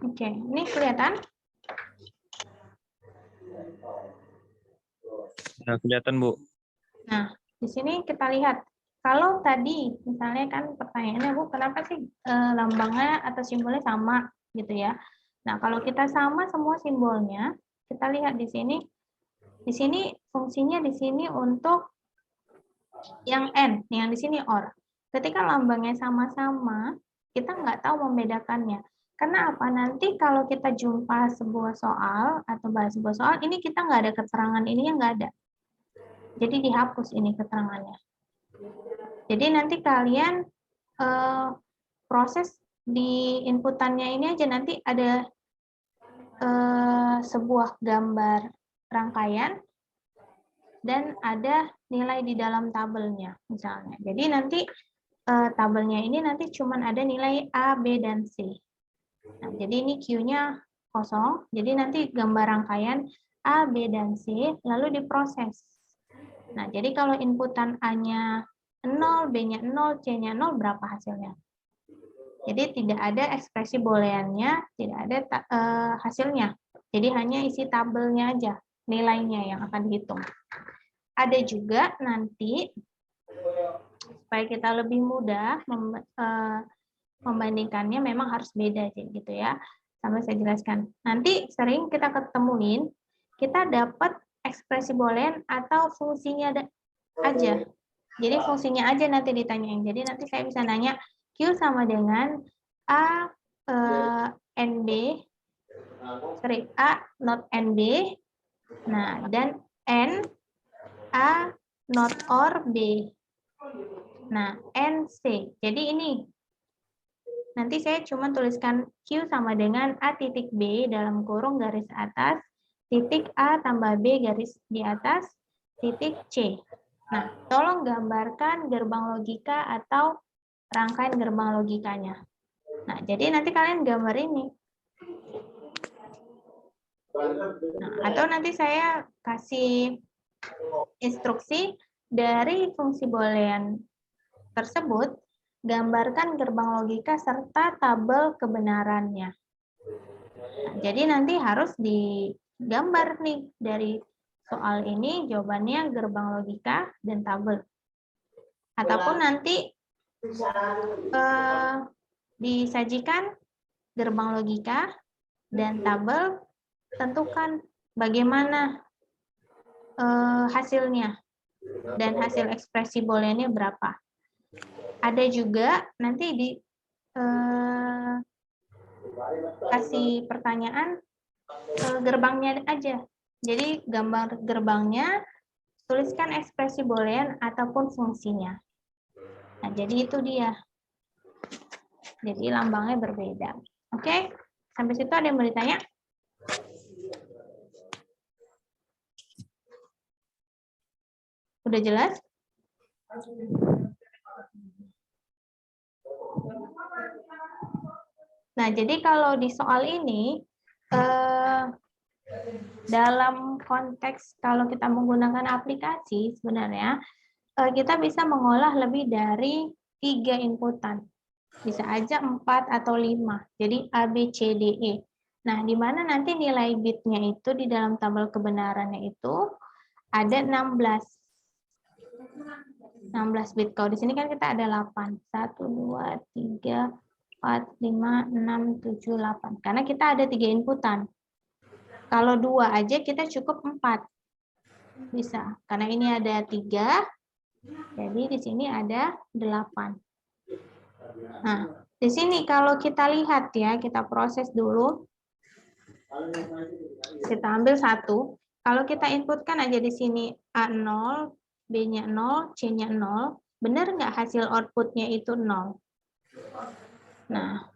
Oke, ini kelihatan? Ya, kelihatan, Bu. Nah, di sini kita lihat. Kalau tadi misalnya kan pertanyaannya, Bu, kenapa sih lambangnya atau simbolnya sama gitu ya? Nah, kalau kita sama semua simbolnya, kita lihat di sini. Di sini fungsinya di sini untuk yang N, yang di sini OR. Ketika lambangnya sama-sama, kita nggak tahu membedakannya. Karena apa? Nanti kalau kita jumpa sebuah soal atau bahas sebuah soal, ini kita nggak ada keterangan ini yang nggak ada. Jadi dihapus ini keterangannya. Jadi nanti kalian proses di inputannya ini aja, nanti ada sebuah gambar rangkaian dan ada nilai di dalam tabelnya misalnya. Jadi nanti tabelnya ini nanti cuman ada nilai A, B, dan C. Nah, jadi ini Q-nya kosong, jadi nanti gambar rangkaian A, B, dan C lalu diproses. Nah, jadi kalau inputan A-nya 0, B-nya 0, C-nya 0, berapa hasilnya? Jadi tidak ada ekspresi booleannya, tidak ada hasilnya. Jadi hanya isi tabelnya aja, nilainya yang akan dihitung. Ada juga nanti, supaya kita lebih mudah membandingkannya, memang harus beda gitu ya. Sampai saya jelaskan. Nanti sering kita ketemuin, kita dapat ekspresi boolean atau fungsinya aja. Jadi fungsinya aja nanti ditanyain. Jadi nanti saya bisa nanya, Q sama dengan A NB, A not NB, nah dan N A not or B, nah NC. Jadi ini nanti saya cuma tuliskan Q sama dengan A titik B dalam kurung garis atas titik A tambah B garis di atas titik C. Nah, tolong gambarkan gerbang logika atau rangkaian gerbang logikanya. Nah, jadi nanti kalian gambar ini. Nah, atau nanti saya kasih instruksi dari fungsi boolean tersebut, gambarkan gerbang logika serta tabel kebenarannya. Nah, jadi nanti harus digambar nih dari soal ini jawabannya gerbang logika dan tabel. Ataupun nanti disajikan gerbang logika dan tabel, tentukan bagaimana hasilnya dan hasil ekspresi booleannya berapa. Ada juga nanti kasih pertanyaan gerbangnya aja. Jadi gambar gerbangnya, tuliskan ekspresi boolean ataupun fungsinya. Nah, jadi itu dia. Jadi lambangnya berbeda. Oke, sampai situ ada yang mau ditanya? Udah jelas? Nah, jadi kalau di soal ini, dalam konteks kalau kita menggunakan aplikasi, sebenarnya kita bisa mengolah lebih dari 3 inputan. Bisa aja 4 atau 5. Jadi A, B, C, D, E. Nah, di mana nanti nilai bitnya itu di dalam tabel kebenarannya itu ada 16. 16 bit. Kalau di sini kan kita ada 8. 1, 2, 3, 4, 5, 6, 7, 8. Karena kita ada 3 inputan. Kalau 2 aja kita cukup 4. Bisa. Karena ini ada 3. Jadi di sini ada 8. Nah, di sini kalau kita lihat ya, kita proses dulu. Kita ambil 1. Kalau kita inputkan aja di sini A0, B-nya 0, C-nya 0, benar nggak hasil outputnya itu 0? Nah,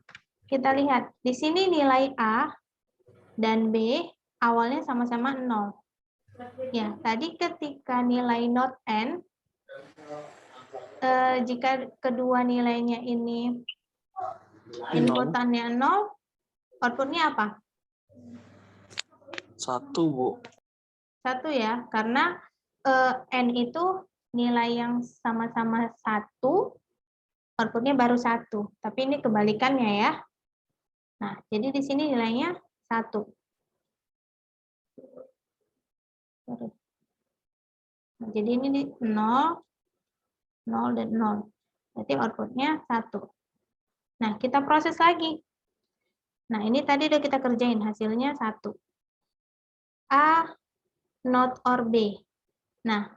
kita lihat. Di sini nilai A dan B awalnya sama-sama 0. Ya, tadi ketika nilai not n, jika kedua nilainya ini inputannya 0, outputnya apa? 1, Bu. 1 ya, karena n itu nilai yang sama-sama 1, outputnya baru 1. Tapi ini kebalikannya ya. Nah, jadi di sini nilainya 1. Nah, jadi ini 0, 0, dan 0. Berarti outputnya 1. Nah, kita proses lagi. Nah, ini tadi udah kita kerjain, hasilnya 1. A, not or B. Nah,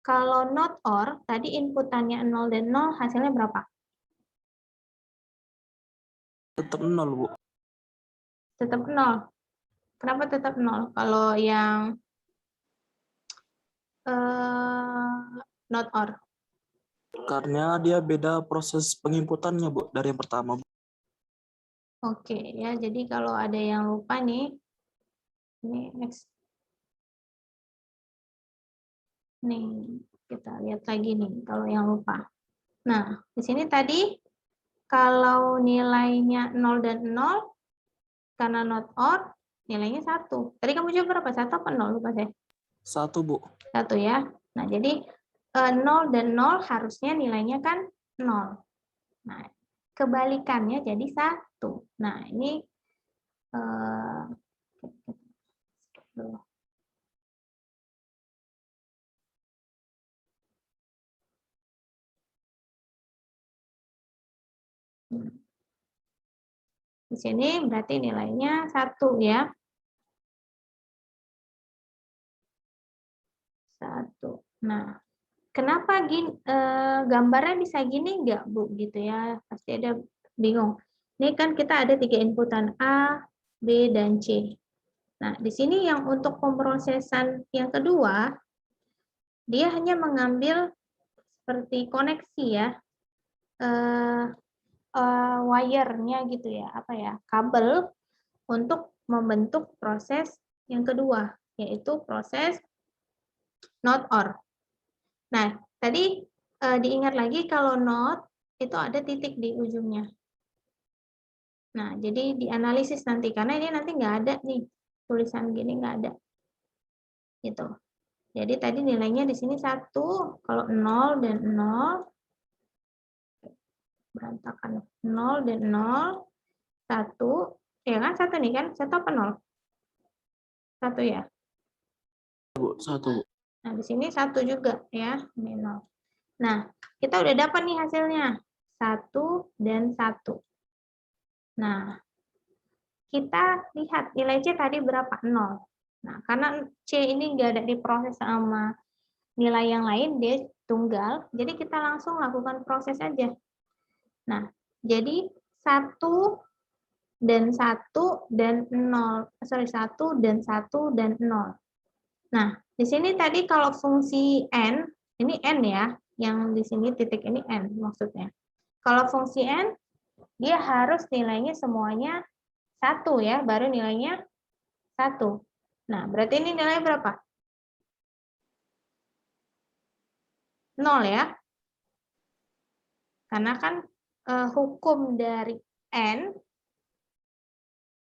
kalau not or, tadi inputannya 0 dan 0, hasilnya berapa? Tetap 0, Bu. Tetap 0. Kenapa tetap 0? Kalau yang not or. Karena dia beda proses penginputannya, Bu, dari yang pertama, Bu. Oke, ya. Jadi kalau ada yang lupa nih, ini next. Nih, kita lihat lagi nih kalau yang lupa. Nah, di sini tadi kalau nilainya 0 dan 0, karena not or, nilainya 1. Tadi kamu jawab berapa? 1 apa 0? Lupa saya. 1, Bu. 1 ya. Nah, jadi 0 dan 0 harusnya nilainya kan 0. Nah, kebalikannya jadi 1. Nah, ini di sini berarti nilainya 1 ya. 1. Nah, kenapa gambarnya bisa gini enggak, Bu? Gitu ya. Pasti ada bingung. Ini kan kita ada 3 inputan A, B, dan C. Nah, di sini yang untuk pemrosesan yang kedua, dia hanya mengambil seperti koneksi ya, wire-nya gitu ya, apa ya, kabel untuk membentuk proses yang kedua, yaitu proses not or. Nah, tadi diingat lagi kalau not itu ada titik di ujungnya. Nah, jadi dianalisis nanti, karena ini nanti nggak ada nih, tulisan gini nggak ada. Gitu. Jadi tadi nilainya di sini 1, kalau 0 dan 0, berantakan. 0 dan 0, 1, ya kan 1 nih kan, 1 apa 0? 1 ya. Bu, 1, Bu. Nah, di sini 1 juga ya, ini 0. Nah, kita udah dapat nih hasilnya, 1 dan 1. Nah, kita lihat nilai C tadi berapa? 0. Nah, karena C ini nggak ada diproses sama nilai yang lain, dia tunggal, jadi kita langsung lakukan proses aja. Nah, jadi 1 dan 1 dan 0. Sorry, 1 dan 1 dan 0. Nah, di sini tadi kalau fungsi n, ini n ya, yang di sini titik ini n maksudnya. Kalau fungsi n, dia harus nilainya semuanya 1 ya, baru nilainya 1. Nah, berarti ini nilainya berapa? 0 ya. Karena kan hukum dari n,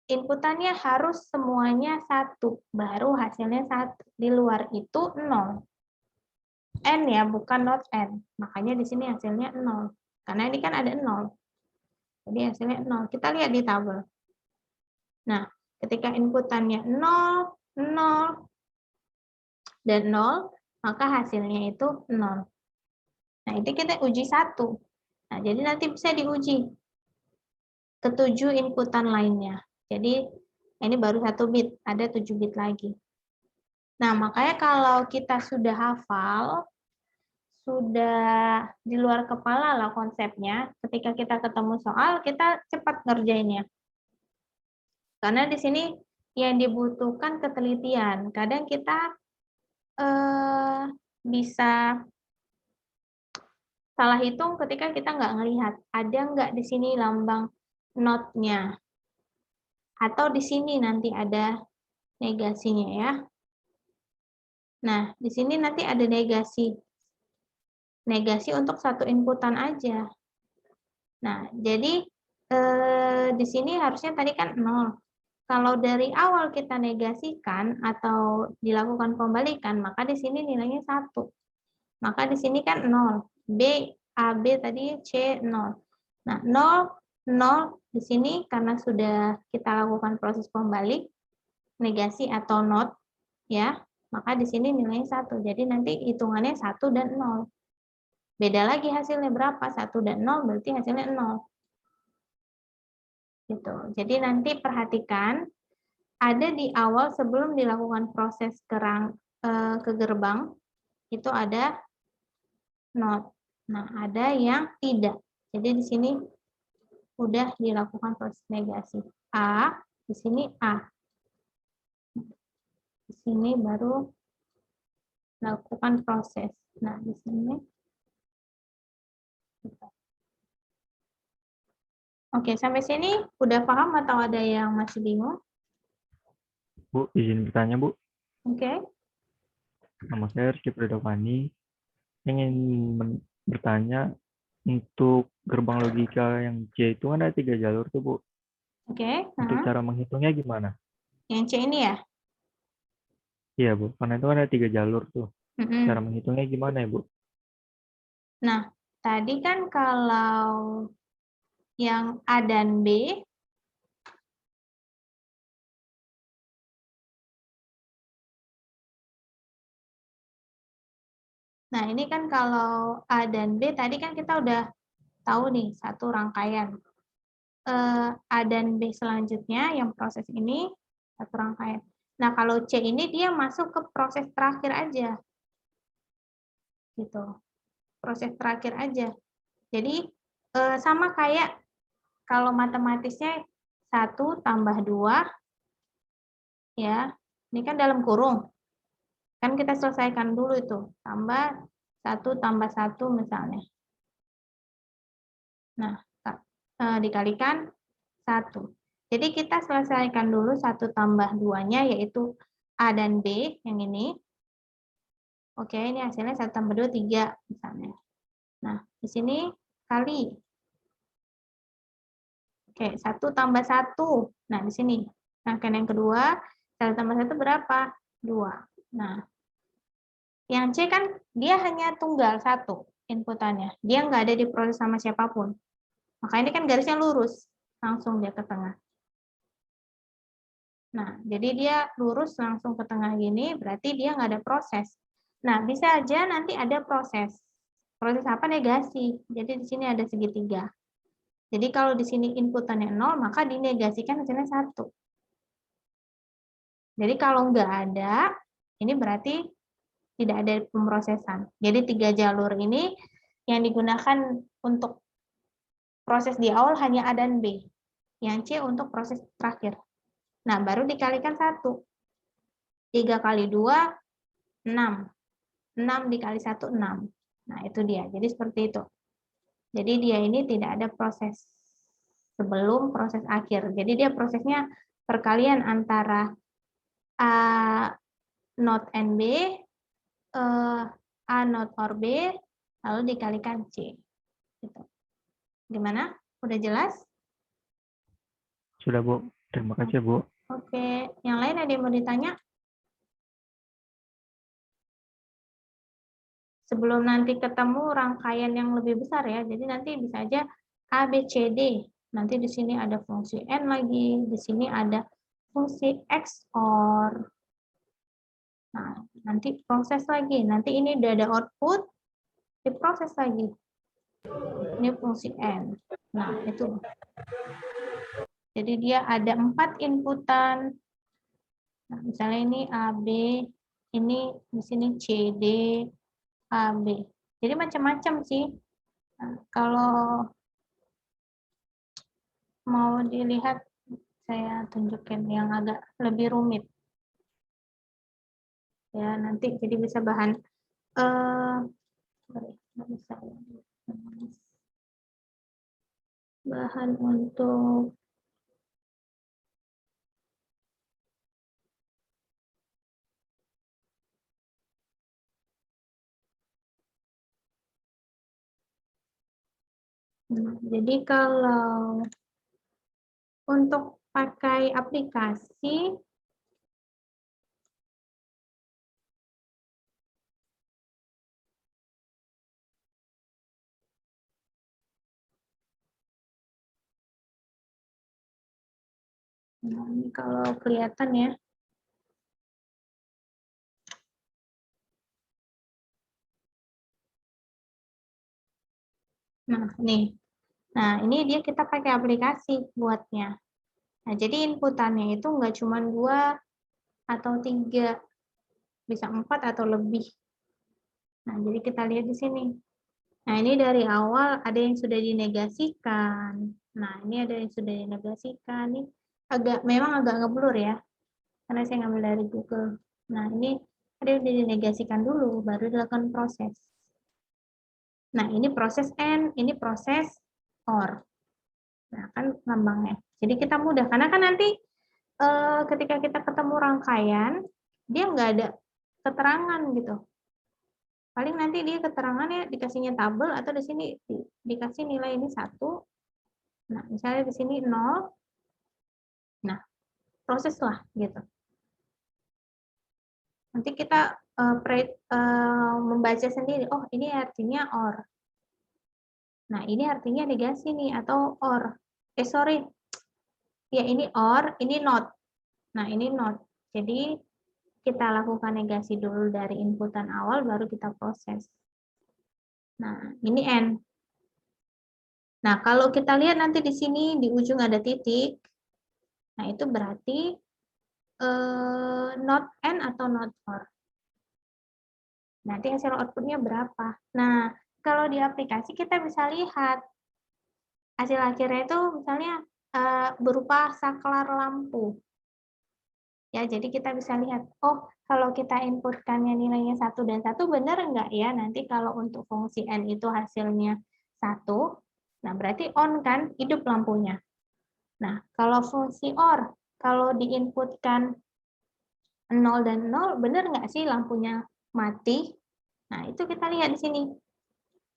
inputannya harus semuanya 1, baru hasilnya 1. Di luar itu 0. N ya, bukan not n. Makanya di sini hasilnya 0. Karena ini kan ada 0. Jadi hasilnya 0. Kita lihat di tabel. Nah, ketika inputannya 0, 0, dan 0, maka hasilnya itu 0. Nah, itu kita uji 1. Nah, jadi nanti bisa diuji ke 7 inputan lainnya. Jadi, ini baru 1 bit, ada 7 bit lagi. Nah, makanya kalau kita sudah hafal, sudah di luar kepala lah konsepnya, ketika kita ketemu soal, kita cepat ngerjainnya. Karena di sini yang dibutuhkan ketelitian. Kadang kita bisa salah hitung ketika kita nggak ngelihat. Ada nggak di sini lambang not-nya? Atau di sini nanti ada negasinya ya. Nah, di sini nanti ada negasi. Negasi untuk satu inputan aja. Nah, jadi di sini harusnya tadi kan 0. Kalau dari awal kita negasikan atau dilakukan pembalikan, maka di sini nilainya 1. Maka di sini kan 0. B, A, B tadi C 0. Nah, 0, 0 di sini karena sudah kita lakukan proses pembalik, negasi atau not, ya, maka di sini nilainya 1. Jadi nanti hitungannya 1 dan 0. Beda lagi hasilnya berapa? 1 dan 0 berarti hasilnya 0. Gitu. Jadi nanti perhatikan, ada di awal sebelum dilakukan proses ke gerbang, itu ada not. Nah, ada yang tidak. Jadi di sini udah dilakukan proses negasi. A, di sini A. Di sini baru lakukan proses. Nah, di sini. Oke, sampai sini udah paham atau ada yang masih bingung? Bu, izin bertanya, Bu. Oke. Nama saya Rizky Pridopani. Ingin bertanya, untuk gerbang logika yang C itu kan ada 3 jalur tuh, Bu. Oke. Untuk cara menghitungnya gimana? Yang C ini ya? Iya, Bu. Karena itu kan ada 3 jalur tuh. Cara menghitungnya gimana ya, Bu? Nah, tadi kan kalau yang A dan B, nah ini kan kalau A dan B, tadi kan kita udah tahu nih, satu rangkaian. A dan B selanjutnya, yang proses ini, satu rangkaian. Nah, kalau C ini dia masuk ke proses terakhir aja. Gitu. Proses terakhir aja. Jadi, sama kayak kalau matematisnya 1 tambah 2, ya, ini kan dalam kurung. Kan kita selesaikan dulu itu, tambah 1 tambah 1 misalnya. Nah, dikalikan 1. Jadi kita selesaikan dulu 1 tambah 2-nya, yaitu A dan B, yang ini. Oke, ini hasilnya 1 tambah 2, 3 misalnya. Nah, di sini kali. Oke, 1 tambah 1. Nah, di sini. Rangkaian yang kedua, 1 tambah 1 berapa? 2. Nah, yang C kan dia hanya tunggal 1 inputannya. Dia nggak ada diproses sama siapapun. Maka ini kan garisnya lurus. Langsung dia ke tengah. Nah, jadi dia lurus langsung ke tengah gini, berarti dia nggak ada proses. Nah, bisa aja nanti ada proses. Proses apa? Negasi. Jadi di sini ada segitiga. Jadi kalau di sini inputannya 0, maka dinegasikan hasilnya 1. Jadi kalau nggak ada, ini berarti tidak ada pemrosesan. Jadi 3 jalur ini yang digunakan untuk proses di awal hanya A dan B. Yang C untuk proses terakhir. Nah, baru dikalikan 1. 3 kali 2, 6. 6 dikali 1, 6. Nah, itu dia. Jadi seperti itu. Jadi dia ini tidak ada proses sebelum proses akhir. Jadi dia prosesnya perkalian antara A not and B, A not or B, lalu dikalikan C. Gitu. Gimana? Udah jelas? Sudah, Bu. Terima kasih, Bu. Oke. Yang lain ada yang mau ditanya? Sebelum nanti ketemu rangkaian yang lebih besar ya. Jadi nanti bisa aja A, B, C, D. Nanti di sini ada fungsi N lagi. Di sini ada fungsi XOR. Nah, nanti proses lagi. Nanti ini udah ada output, diproses lagi. Ini fungsi N. Nah, itu. Jadi dia ada 4 inputan. Nah, misalnya ini A, B, ini di sini C, D, A, B. Jadi macam-macam sih. Nah, kalau mau dilihat, saya tunjukin yang agak lebih rumit. Ya, nanti jadi bisa bahan bisa bahan untuk jadi kalau untuk pakai aplikasi ini kalau kelihatan ya. Nah, nih. Nah, ini dia kita pakai aplikasi buatnya. Nah, jadi inputannya itu nggak cuma 2 atau 3, bisa 4 atau lebih. Nah, jadi kita lihat di sini. Nah, ini dari awal ada yang sudah dinegasikan. Nah, ini ada yang sudah dinegasikan. Ini memang agak ngeblur ya, karena saya ngambil dari Google. Nah, ini ada yang dinegasikan dulu, baru dilakukan proses. Nah, ini proses N, ini proses OR. Nah, kan lambangnya. Jadi kita mudah, karena kan nanti ketika kita ketemu rangkaian, dia nggak ada keterangan gitu. Paling nanti dia keterangannya dikasihnya tabel atau di sini dikasih nilai ini 1. Nah, misalnya di sini 0. Nah, proses lah gitu. Nanti kita membaca sendiri, oh ini artinya OR. Nah, ini artinya negasi nih atau OR. Sorry. Ya, ini OR, ini NOT. Nah, ini NOT. Jadi kita lakukan negasi dulu dari inputan awal, baru kita proses. Nah, ini N. Nah, kalau kita lihat nanti di sini, di ujung ada titik, nah itu berarti not N atau not OR. Nanti hasil outputnya berapa. Nah, kalau di aplikasi kita bisa lihat hasil akhirnya itu misalnya berupa saklar lampu. Ya, jadi kita bisa lihat, oh kalau kita inputkannya nilainya 1 dan 1 benar enggak ya? Nanti kalau untuk fungsi N itu hasilnya 1, nah berarti on kan, hidup lampunya. Nah, kalau fungsi OR, kalau diinputkan 0 dan 0, benar enggak sih lampunya mati? Nah, itu kita lihat di sini.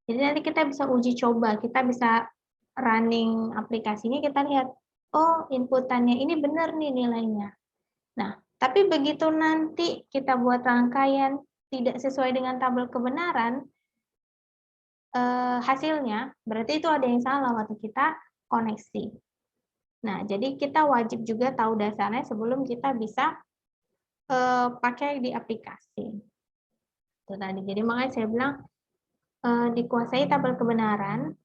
Jadi nanti kita bisa uji coba, kita bisa running aplikasinya, kita lihat, oh inputannya ini benar nih nilainya. Nah, tapi begitu nanti kita buat rangkaian tidak sesuai dengan tabel kebenaran, hasilnya berarti itu ada yang salah waktu kita koneksi. Nah, jadi kita wajib juga tahu dasarnya sebelum kita bisa pakai di aplikasi. Itu tadi. Jadi makanya saya bilang dikuasai tabel kebenaran.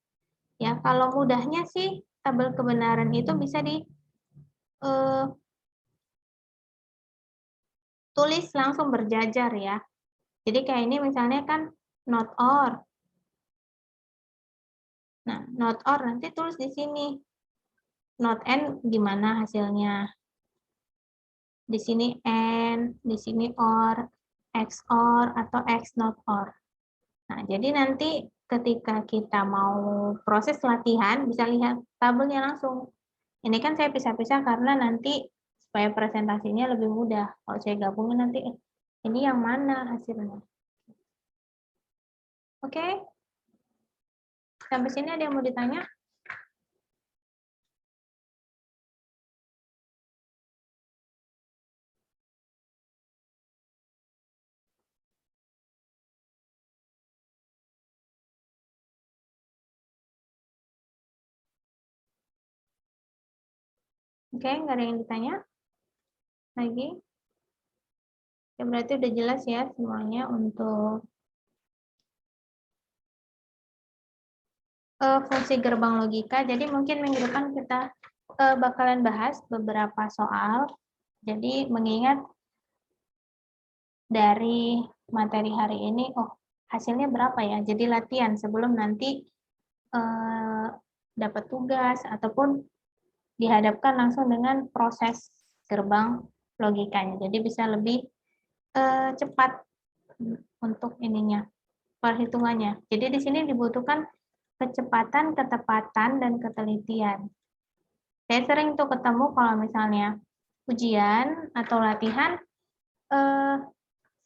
Ya, kalau mudahnya sih tabel kebenaran itu bisa di tulis langsung berjajar ya. Jadi kayak ini misalnya kan not OR. Nah, not OR nanti tulis di sini. Not N gimana hasilnya. Di sini N, di sini OR, X OR, atau X not OR. Nah, jadi nanti ketika kita mau proses latihan, bisa lihat tabelnya langsung. Ini kan saya pisah-pisah karena nanti supaya presentasinya lebih mudah. Kalau saya gabungin nanti, ini yang mana hasilnya. Oke? Sampai sini ada yang mau ditanya? Oke, nggak ada yang ditanya? Lagi? Ya, berarti udah jelas ya semuanya untuk fungsi gerbang logika. Jadi mungkin minggu depan kita bakalan bahas beberapa soal. Jadi mengingat dari materi hari ini, hasilnya berapa ya? Jadi latihan sebelum nanti dapat tugas ataupun dihadapkan langsung dengan proses gerbang logikanya. Jadi bisa lebih cepat untuk ininya, perhitungannya. Jadi di sini dibutuhkan kecepatan, ketepatan, dan ketelitian. Saya sering tuh ketemu kalau misalnya ujian atau latihan,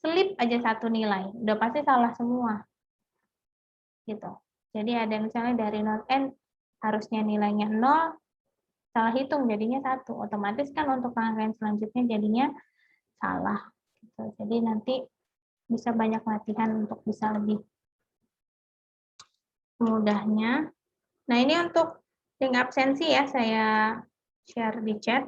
selip aja satu nilai, udah pasti salah semua. Gitu. Jadi ada misalnya dari 0n harusnya nilainya 0, salah hitung jadinya 1. Otomatis kan untuk rangkaian selanjutnya jadinya salah. Gitu. Jadi nanti bisa banyak latihan untuk bisa lebih mudahnya. Nah, ini untuk link absensi ya, saya share di chat.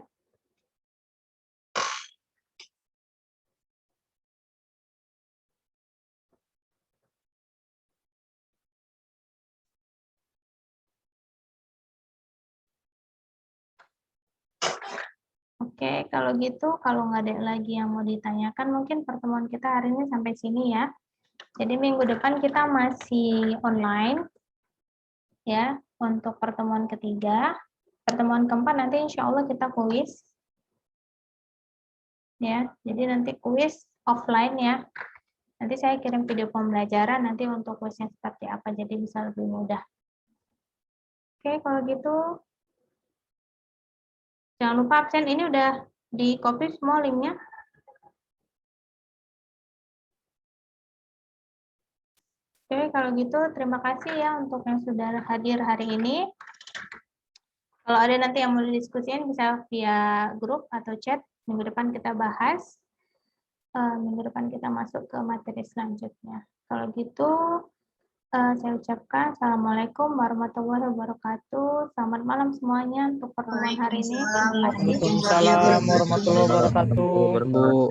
Oke, kalau gitu, kalau nggak ada lagi yang mau ditanyakan, mungkin pertemuan kita hari ini sampai sini ya. Jadi minggu depan kita masih online, ya, untuk pertemuan ketiga. Pertemuan keempat nanti insya Allah kita kuis. Ya, jadi nanti kuis offline ya. Nanti saya kirim video pembelajaran nanti untuk kuisnya seperti apa, jadi bisa lebih mudah. Oke, kalau gitu jangan lupa absen ini udah di copy semua linknya. Oke, kalau gitu terima kasih ya untuk yang sudah hadir hari ini. Kalau ada nanti yang mau didiskusiin bisa via grup atau chat. Minggu depan kita bahas. Minggu depan kita masuk ke materi selanjutnya. Kalau gitu saya ucapkan Assalamualaikum warahmatullahi wabarakatuh. Selamat malam semuanya untuk pertemuan hari ini. Terima kasih. Waalaikumsalam warahmatullahi wabarakatuh. Bu.